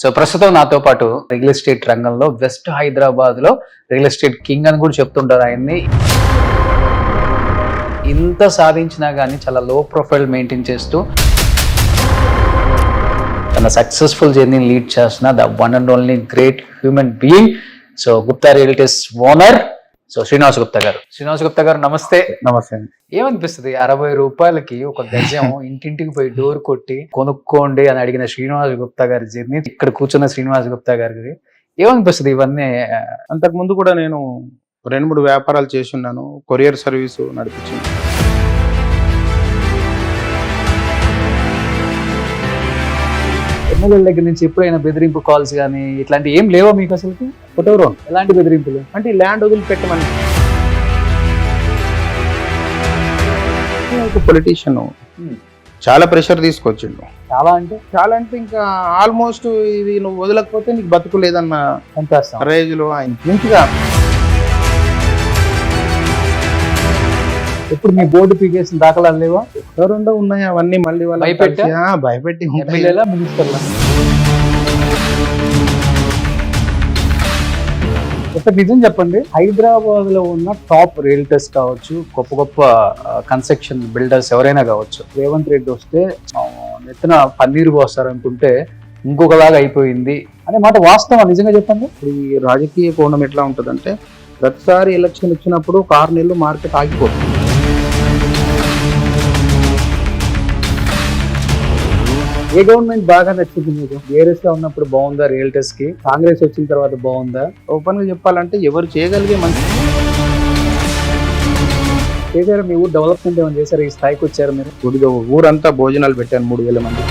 So ప్రస్తుతం నాతో పాటు రియల్ ఎస్టేట్ రంగంలో వెస్ట్ హైదరాబాద్ లో రియల్ ఎస్టేట్ కింగ్ అని కూడా చెప్తుంటారు ఆయన్ని. ఇంత సాధించినా కానీ చాలా లో ప్రొఫైల్ మెయింటైన్ చేస్తూ తన సక్సెస్ఫుల్ జర్నీని లీడ్ చేస్తున్న the one and only great human being. So Gupta realties owner so Srinivas Gupta garu. Srinivas Gupta గారు నమస్తే. నమస్తే అండి. ఏమనిపిస్తుంది 60 రూపాయలకి ఒక గజం ఇంటింటికి పోయి డోర్ కొట్టి కొనుక్కోండి అని అడిగిన శ్రీనివాస్ గుప్తా గారి జర్నీ, ఇక్కడ కూర్చున్న శ్రీనివాస్ గుప్తా గారికి ఏమనిపిస్తుంది ఇవన్నీ? అంతకు ముందు కూడా నేను 2-3 వ్యాపారాలు చేసి ఉన్నాను. కొరియర్ సర్వీసు నడిపించాను. ఎమ్మెల్యేల దగ్గర నుంచి ఎప్పుడైనా బెదిరింపు కాల్స్ కానీ ఇట్లాంటి ఏం లేవా మీకు అసలు? ఫోటోలో ఎలాంటి బెదిరింపులు? అంటే ఈ ల్యాండ్ వదిలిపెట్టమని ఒక పొలిటీషియన్ చాలా ప్రెషర్ తీసుకొచ్చిండు. చాలా అంటే ఇంకా ఆల్మోస్ట్ ఇది నువ్వు వదలకపోతే నీకు బతుకు లేదన్న చంపేస్తాం రేజ్ లో ఆయన మంచిగా. ఎప్పుడు మీ బోర్డు పీకేసిన దాఖలాలు లేవా? రెండో ఉన్నాయి అవన్నీ మళ్ళీ వాళ్ళు భయపెట్టి ఎమ్మెల్యేలా మున్సిపల్ ఒక నిజం చెప్పండి, హైదరాబాద్ లో ఉన్న టాప్ రియల్టర్స్ కావచ్చు, గొప్ప గొప్ప కన్స్ట్రక్షన్ బిల్డర్స్ ఎవరైనా కావచ్చు, రేవంత్ రెడ్డి వస్తే నెత్తిన పన్నీరు పోస్తారనుకుంటే ఇంకొకలాగా అయిపోయింది అనే మాట వాస్తవం. నిజంగా చెప్పండి. ఇప్పుడు ఈ రాజకీయ కోణం ఎట్లా ఉంటుందంటే ప్రతిసారి ఎలక్షన్ వచ్చినప్పుడు 6 నెలలు మార్కెట్ ఆగిపోతుంది. ఏ గవర్నమెంట్ బాగా నచ్చింది మీకు? బీఆర్ఎస్ లో ఉన్నప్పుడు బాగుందా రియల్టర్స్ కి? కాంగ్రెస్ వచ్చిన తర్వాత బాగుందా? ఓపెన్ గా చెప్పాలంటే ఎవరు చేయగలిగే మంచి చేశారు. మీ ఊరు డెవలప్మెంట్ ఏమైనా చేశారు? ఈ స్థాయికి వచ్చారు మీరు? గుడిగా ఊరంతా భోజనాలు పెట్టాను 3000 మంది.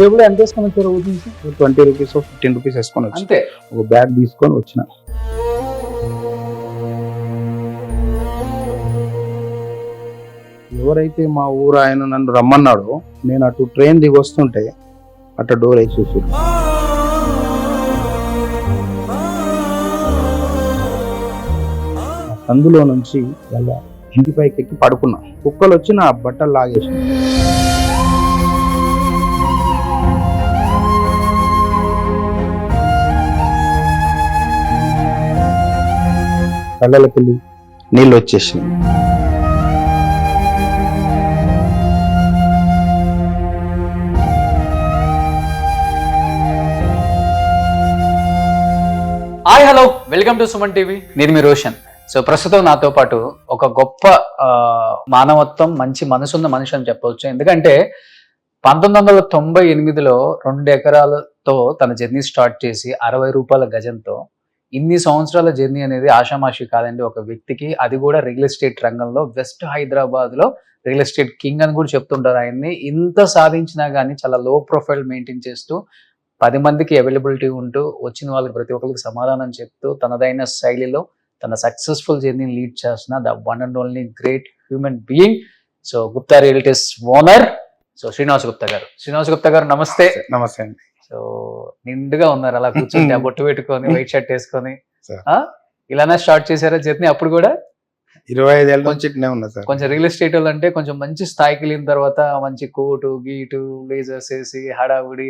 జేబులో ఎంత వేసుకొని వచ్చారు ఊరి నుంచి? 20 రూపీస్ 15 రూపీస్ వేసుకొని వచ్చి అంతే ఒక బ్యాగ్ తీసుకొని వచ్చిన. ఎవరైతే మా ఊరు ఆయన నన్ను రమ్మన్నాడో నేను అటు ట్రైన్ దిగి వస్తుంటే అటు డోర్ వేసేసి అందులో నుంచి వాళ్ళ ఇంటి పైకి ఎక్కి పడుకున్నా. కుక్కలు వచ్చి నా బట్టలు లాగేసి కళ్ళకి వెళ్ళి నీళ్ళు వచ్చేసినాయి. Hi hello, welcome to Suman TV. నేను మీ రోషన్. సో ప్రస్తుతం నాతో పాటు ఒక గొప్ప మానవత్వం, మంచి మనసున్న మనిషి అని చెప్పవచ్చు. ఎందుకంటే 1998లో 2 ఎకరాలతో తన జర్నీ స్టార్ట్ చేసి 60 రూపాయల గజంతో ఇన్ని సంవత్సరాల జర్నీ అనేది ఆషామాషి కాదండి ఒక వ్యక్తికి. అది కూడా రియల్ ఎస్టేట్ రంగంలో వెస్ట్ హైదరాబాద్ లో రియల్ ఎస్టేట్ కింగ్ అని కూడా చెప్తుంటారు ఆయన్ని. ఇంత సాధించినా కానీ చాలా లో ప్రొఫైల్ మెయింటైన్ చేస్తూ 10 మందికి అవైలబిలిటీ ఉంటూ వచ్చిన వాళ్ళకి ప్రతి ఒక్కరికి సమాధానం చెప్తూ తనదైన శైలిలో తన సక్సెస్ఫుల్ జర్నీని లీడ్ చేస్తున్న the one and only great human being. So Gupta realties owner so Srinivas Gupta garu. Srinivas Gupta గారు నమస్తే. నమస్తే అండి. సో నిండుగా ఉన్నారు అలా కూర్చుంటే, బొట్టు పెట్టుకొని వైట్ షర్ట్ వేసుకొని. ఇలానే స్టార్ట్ చేశారా జర్నీ? అప్పుడు కూడా 25 ఏళ్ళ నుంచి ఉన్నా సార్. కొంచెం రియల్ ఎస్టేట్ వాళ్ళు అంటే కొంచెం మంచి స్థాయికి వెళ్ళిన తర్వాత మంచి కోటు గీటు బ్లేజర్స్ వేసి హడావుడి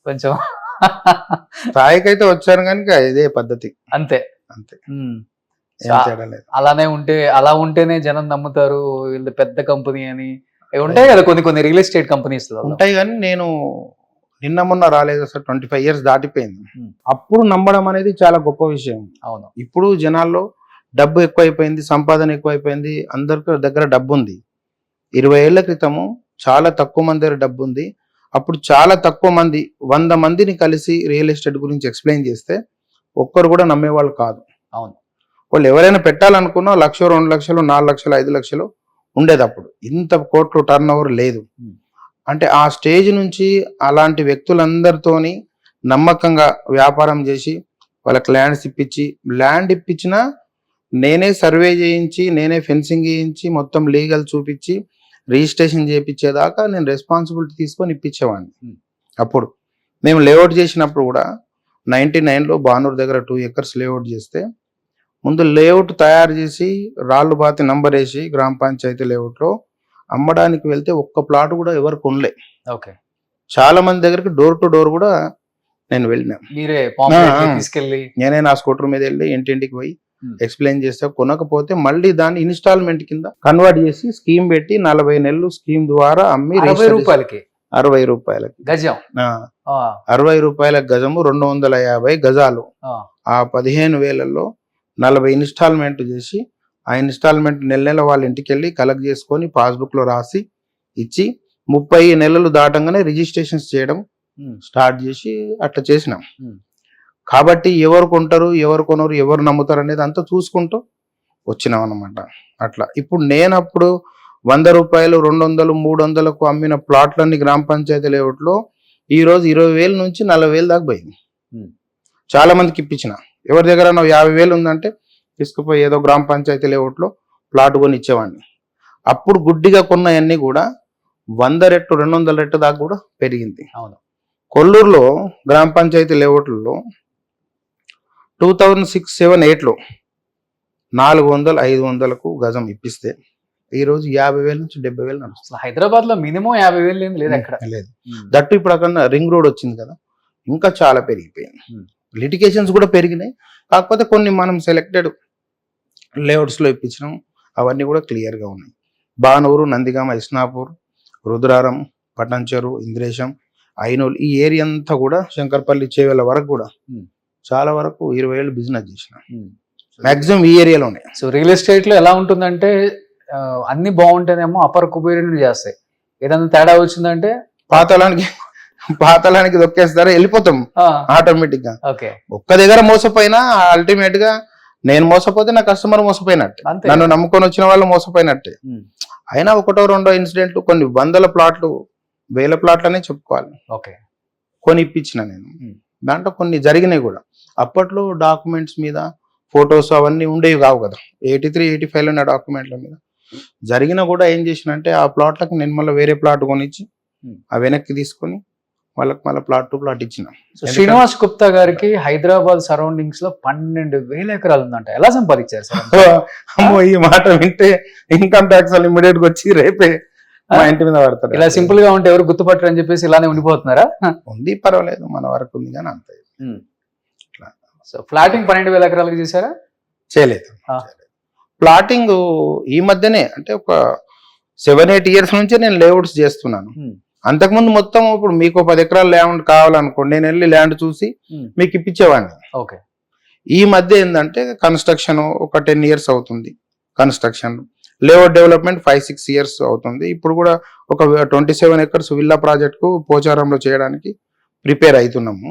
కొంచెం స్థాయికి అయితే వచ్చాను కనుక ఇదే పద్ధతి. అంతే అంతే. అలానే ఉంటే అలా ఉంటేనే జనం నమ్ముతారు వీళ్ళు పెద్ద కంపెనీ అని. ఉంటాయి కదా కొన్ని రియల్ ఎస్టేట్ కంపెనీస్ ఉంటాయి, కానీ నేను నిన్న మొన్న రాలేదు సార్. 25 years దాటిపోయింది. అప్పుడు నమ్మడం అనేది చాలా గొప్ప విషయం. అవును. ఇప్పుడు జనాల్లో డబ్బు ఎక్కువైపోయింది, సంపాదన ఎక్కువైపోయింది, అందరికి దగ్గర డబ్బు ఉంది. 20 ఏళ్ల క్రితము చాలా తక్కువ మంది దగ్గర డబ్బు ఉంది. అప్పుడు చాలా తక్కువ మంది 100 మందిని కలిసి రియల్ ఎస్టేట్ గురించి ఎక్స్ప్లెయిన్ చేస్తే ఒక్కరు కూడా నమ్మేవాళ్ళు కాదు. అవును. వాళ్ళు ఎవరైనా పెట్టాలనుకున్నా 1 లక్ష 2 లక్షలు 4 లక్షలు 5 లక్షలు ఉండేది. అప్పుడు ఇంత కోట్లు టర్న్ ఓవర్ లేదు. అంటే ఆ స్టేజ్ నుంచి అలాంటి వ్యక్తులందరితోని నమ్మకంగా వ్యాపారం చేసి వాళ్ళకి ల్యాండ్ ఇప్పించినా నేనే సర్వే చేయించి, నేనే ఫెన్సింగ్ చేయించి, మొత్తం లీగల్ చూపించి, రిజిస్ట్రేషన్ చేయించేదాకా నేను రెస్పాన్సిబిలిటీ తీసుకొని ఇప్పించేవాడిని. అప్పుడు మేము లేఅవుట్ చేసినప్పుడు కూడా 99లో బానూరు దగ్గర 2 acres లేఅవుట్ చేస్తే ముందు లేఅవుట్ తయారు చేసి రాళ్ళు బాతి నంబర్ వేసి గ్రామ పంచాయతీ లేఅవుట్లో అమ్మడానికి వెళ్తే ఒక్క ప్లాట్ కూడా ఎవరు కొనలే. ఓకే. చాలా మంది దగ్గరికి డోర్ టు డోర్ కూడా నేను వెళ్ళినా. మీరే పాంప్లెట్లు ఆ. తీసుకెళ్ళి నేనే నా స్కూటర్ మీద వెళ్ళి ఇంటింటికి పోయి Hmm. ఎక్స్ప్లెయిన్ చేస్తే కొనకపోతే మళ్ళీ దాన్ని ఇన్స్టాల్మెంట్ కింద కన్వర్ట్ చేసి స్కీమ్ పెట్టి 40 నెలలు స్కీమ్ ద్వారా అమ్మి 60 రూపాయలకి 60 రూపాయలకి గజం. ఆ, 60 రూపాయల గజము 250 గజాలు. ఆ, ఆ 15,000లో 40 ఇన్స్టాల్మెంట్ చేసి ఆ ఇన్స్టాల్మెంట్ నెల నెల వాళ్ళ ఇంటికి వెళ్ళి కలెక్ట్ చేసుకొని పాస్బుక్ లో రాసి ఇచ్చి 30 నెలలు దాటంగానే రిజిస్ట్రేషన్స్ చేయడం ఉమ్, స్టార్ట్ చేసి అట్లా చేసినాం. ఉమ్, కాబట్టి ఎవరు కొంటారు ఎవరు కొనరు ఎవరు నమ్ముతారు అనేది అంతా చూసుకుంటూ వచ్చినాం అన్నమాట. అట్లా ఇప్పుడు నేను అప్పుడు 100 రూపాయలు 200 300కు అమ్మిన ప్లాట్లన్నీ గ్రామ పంచాయతీ లేఅవుట్లో ఈ రోజు 20,000 నుంచి 40,000 దాకా పోయింది. ఉమ్, చాలా మందికి ఇప్పించిన. ఎవరి దగ్గర 50,000 ఉందంటే తీసుకుపోయి ఏదో గ్రామ పంచాయతీ లేఅవుట్లో ప్లాట్ కొని ఇచ్చేవాడిని. అప్పుడు గుడ్డిగా కొన్నవన్నీ కూడా 100 రెట్లు 200 రెట్లు దాకా కూడా పెరిగింది. అవును. కొల్లూరులో గ్రామ పంచాయతీ లేఅవుట్లలో 2006-7-8లో 400-500కు గజం ఇప్పిస్తే ఈ రోజు 50,000 నుంచి 70,000 నడుస్తుంది. అసలు హైదరాబాద్ లో మినిమం 50,000 లేదు ఎక్కడ. లేదు. దట్టు ఇప్పుడు అక్కడ రింగ్ రోడ్ వచ్చింది కదా, ఇంకా చాలా పెరిగిపోయింది. Hmm. లిటిగేషన్స్ కూడా పెరిగినాయి. కాకపోతే కొన్ని మనం సెలెక్టెడ్ లేఅవుట్స్ లో ఇప్పించినాం, అవన్నీ కూడా క్లియర్ గా ఉన్నాయి. బానూరు, నందిగామ, ఇస్నాపూర్, రుద్రారం, పటంచెరు, ఇంద్రేశం, ఐనోల్ ఈ ఏరియా అంతా కూడా శంకర్పల్లి, చేవెళ్ళ వరకు కూడా Hmm. చాలా వరకు 20 ఏళ్ళు బిజినెస్ చేసిన. ఉమ్. మాక్సిమం ఈ ఏరియాలోనే. సో రియల్ ఎస్టేట్ లో ఎలా ఉంటుందంటే అన్ని బాగుంటేనేమో అపర కుబేరుని చేస్తాయి, ఏదైనా తేడా వచ్చిందంటే పాతలానికి దొక్కేస్తారా, వెళ్ళిపోతాం ఆటోమేటిక్ గా. ఓకే. ఒక్క దగ్గర మోసపోయినా అల్టిమేట్ గా నేను మోసపోతే నా కస్టమర్ మోసపోయినట్టే, అంతే. నన్ను నమ్ముకొని వచ్చిన వాళ్ళు మోసపోయినట్టే. ఉమ్, అయినా ఒకటో రెండో ఇన్సిడెంట్లు, కొన్ని 100 ప్లాట్లు 1000 ప్లాట్లనే చెప్పుకోవాలి ఓకే. కొని ఇప్పించిన నేను. ఉమ్. దాంట్లో కొన్ని జరిగినాయి కూడా. అప్పట్లో డాక్యుమెంట్స్ మీద ఫొటోస్ అవన్నీ ఉండేవి కావు కదా, 83-85 ఉన్న డాక్యుమెంట్ల మీద జరిగిన కూడా ఏం చేసినంటే ఆ ప్లాట్లకు నేను మళ్ళీ వేరే ప్లాట్ కొనిచ్చి ఆ వెనక్కి తీసుకొని వాళ్ళకి మళ్ళీ ప్లాట్ టు ప్లాట్ ఇచ్చిన. సో శ్రీనివాస్ గుప్తా గారికి హైదరాబాద్ సరౌండింగ్స్ లో 12,000 ఎకరాలు ఉందంట. ఎలా సంపాదించారు సార్? అమ్మో, ఈ మాట వింటే ఇన్కమ్ ట్యాక్స్ వాళ్ళు ఇమ్మీడియట్ గా వచ్చి రేపే మా ఇంటి మీద పడతారు. ఇలా సింపుల్ గా ఉంటే ఎవరు గుర్తుపట్టరు అని చెప్పేసి ఇలానే ఉండిపోతున్నారా? ఉంది, పర్వాలేదు, మన వరకు ఉంది కానీ అంతే. సో ఫ్లాటింగ్ 12,000 ఎకరాలకు చేశారా? చేయలేదు. ప్లాటింగ్ ఈ మధ్యనే, అంటే ఒక 7-8 ఇయర్స్ నుంచి నేను లేఅవుట్స్ చేస్తున్నాను. అంతకుముందు మొత్తం ఇప్పుడు మీకు 10 ఎకరాల ల్యాండ్ కావాలనుకోండి, నేను వెళ్ళి ల్యాండ్ చూసి మీకు ఇప్పించేవాడిని. ఓకే. ఈ మధ్య ఏంటంటే కన్స్ట్రక్షన్ ఒక 10 ఇయర్స్ అవుతుంది, కన్స్ట్రక్షన్ లేఅవుట్ డెవలప్మెంట్ 5-6 ఇయర్స్ అవుతుంది. ఇప్పుడు కూడా ఒక 27 ఎకర్స్ విల్లా ప్రాజెక్ట్ కు పోచారంలో చేయడానికి ప్రిపేర్ అవుతున్నాము.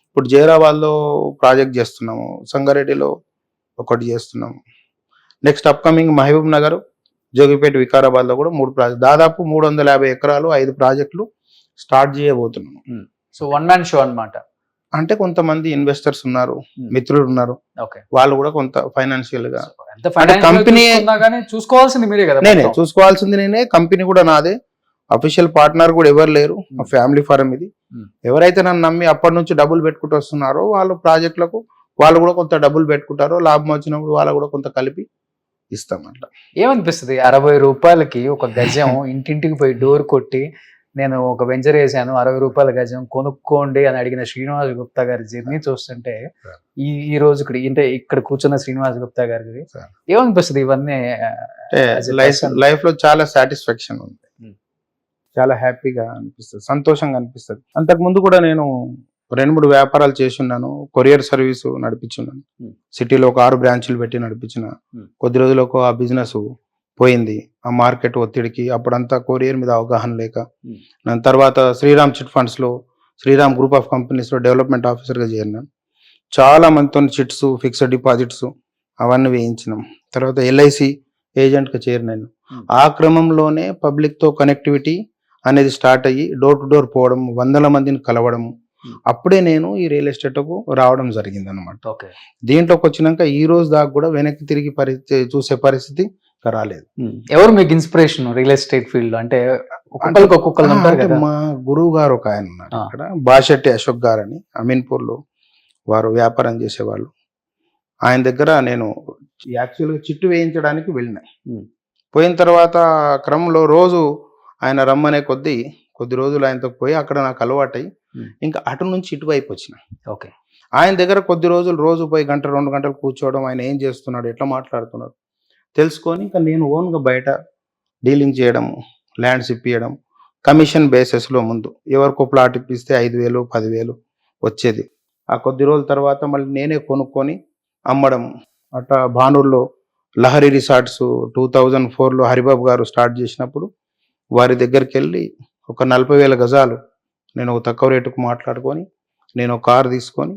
ఇప్పుడు జైరాబాద్ లో ప్రాజెక్ట్ చేస్తున్నాము, సంగారెడ్డిలో ఒకటి చేస్తున్నాము. నెక్స్ట్ అప్కమింగ్ మహబూబ్ నగర్, జోగిపేట, వికారాబాద్ లో కూడా 3 ప్రాజెక్ట్, దాదాపు 350 ఎకరాలు 5 ప్రాజెక్టులు స్టార్ట్ చేయబోతున్నాము. సో వన్ మ్యాన్ షో అన్నమాట. అంటే కొంతమంది ఇన్వెస్టర్స్ ఉన్నారు, మిత్రులు ఉన్నారు, వాళ్ళు కూడా కొంత ఫైనాన్షియల్ గా. కంపెనీ చూసుకోవాల్సింది మీరే కదా? నేనే చూసుకోవాల్సింది, నేనే. కంపెనీ కూడా నాదే, అఫీషియల్ పార్ట్నర్ కూడా ఎవరు లేరు, ఫ్యామిలీ ఫారం ఇది. ఎవరైతే నన్ను నమ్మి అప్పటి నుంచి డబ్బులు పెట్టుకుంటూ వస్తున్నారో వాళ్ళు ప్రాజెక్టులకు వాళ్ళు కూడా కొంత డబ్బులు పెట్టుకుంటారో, లాభం వచ్చినప్పుడు వాళ్ళు కూడా కొంత కలిపి ఇస్తాం. అట్లా ఏమనిపిస్తుంది 60 రూపాయలకి ఒక గజం ఇంటింటికి పోయి డోర్ కొట్టి నేను ఒక వెంచర్ వేసాను 60 రూపాయల గజం కొనుక్కోండి అని అడిగిన శ్రీనివాస్ గుప్తా గారి జర్నీ చూస్తుంటే ఈ రోజు ఇక్కడ కూర్చున్న శ్రీనివాస్ గుప్తా గారికి ఏమనిపిస్తుంది? ఇవన్నీ లైఫ్ లో చాలా సాటిస్ఫాక్షన్ ఉంది, చాలా హ్యాపీగా అనిపిస్తుంది, సంతోషంగా అనిపిస్తుంది. అంతకు ముందు కూడా నేను 2-3 వ్యాపారాలు చేసి ఉన్నాను. కొరియర్ సర్వీస్ నడిపించున్నాను, సిటీలో ఒక 6 బ్రాంచ్లు పెట్టి నడిపించిన. కొద్ది రోజులకు ఆ బిజినెస్ పోయింది, ఆ మార్కెట్ ఒత్తిడికి. అప్పుడంతా కొరియర్ మీద అవగాహన లేక దాని తర్వాత శ్రీరామ్ చిట్ ఫండ్స్ లో, శ్రీరామ్ గ్రూప్ ఆఫ్ కంపెనీస్ లో డెవలప్మెంట్ ఆఫీసర్ గా చేరినాను. చాలా మందితో చిట్స్, ఫిక్స్డ్ డిపాజిట్స్ అవన్నీ వేయించినాం. తర్వాత LIC ఏజెంట్ గా చేరినాను. ఆ క్రమంలోనే పబ్లిక్ తో కనెక్టివిటీ అనేది స్టార్ట్ అయ్యి డోర్ టు డోర్ పోవడం, 100 మందిని కలవడం, అప్పుడే నేను ఈ రియల్ ఎస్టేట్ కు రావడం జరిగింది అనమాట. దీంట్లోకి వచ్చినాక ఈ రోజు దాకా కూడా వెనక్కి తిరిగి చూసే పరిస్థితి రాలేదు. ఎవరు మీకు ఇన్స్పిరేషన్ రియల్ ఎస్టేట్ ఫీల్డ్? అంటే ఒక్కొక్కరు ఉంటారు కదా. మా గురువు గారు ఒక ఆయన ఉన్నారు ఇక్కడ, బాషెట్టి అశోక్ గారు అని, అమీన్పూర్ లో వారు వ్యాపారం చేసేవాళ్ళు. ఆయన దగ్గర నేను యాక్చువల్గా చిట్టు వేయించడానికి వెళ్ళిన. పోయిన తర్వాత క్రమంలో రోజు ఆయన రమ్మనే కొద్దీ కొద్ది రోజులు ఆయనతో పోయి అక్కడ నాకు అలవాటై ఇంకా అటు నుంచి ఇటువైపు వచ్చిన. ఓకే. ఆయన దగ్గర కొద్ది రోజులు రోజు పోయి గంట 2 గంటలు కూర్చోవడం, ఆయన ఏం చేస్తున్నాడు, ఎట్లా మాట్లాడుతున్నాడు తెలుసుకొని ఇంకా నేను ఓన్గా బయట డీలింగ్ చేయడం, ల్యాండ్స్ ఇప్పియడం, కమిషన్ బేసిస్లో ముందు ఎవరికో ప్లాట్ ఇప్పిస్తే 5,000 10,000 వచ్చేది. ఆ కొద్ది రోజుల తర్వాత మళ్ళీ నేనే కొనుక్కొని అమ్మడం. అట్లా భానూరులో లహరి రిసార్ట్స్ 2004లో హరిబాబు గారు స్టార్ట్ చేసినప్పుడు వారి దగ్గరికి వెళ్ళి ఒక 40,000 గజాలు నేను ఒక తక్కువ రేటుకు మాట్లాడుకొని నేను ఒక కారు తీసుకొని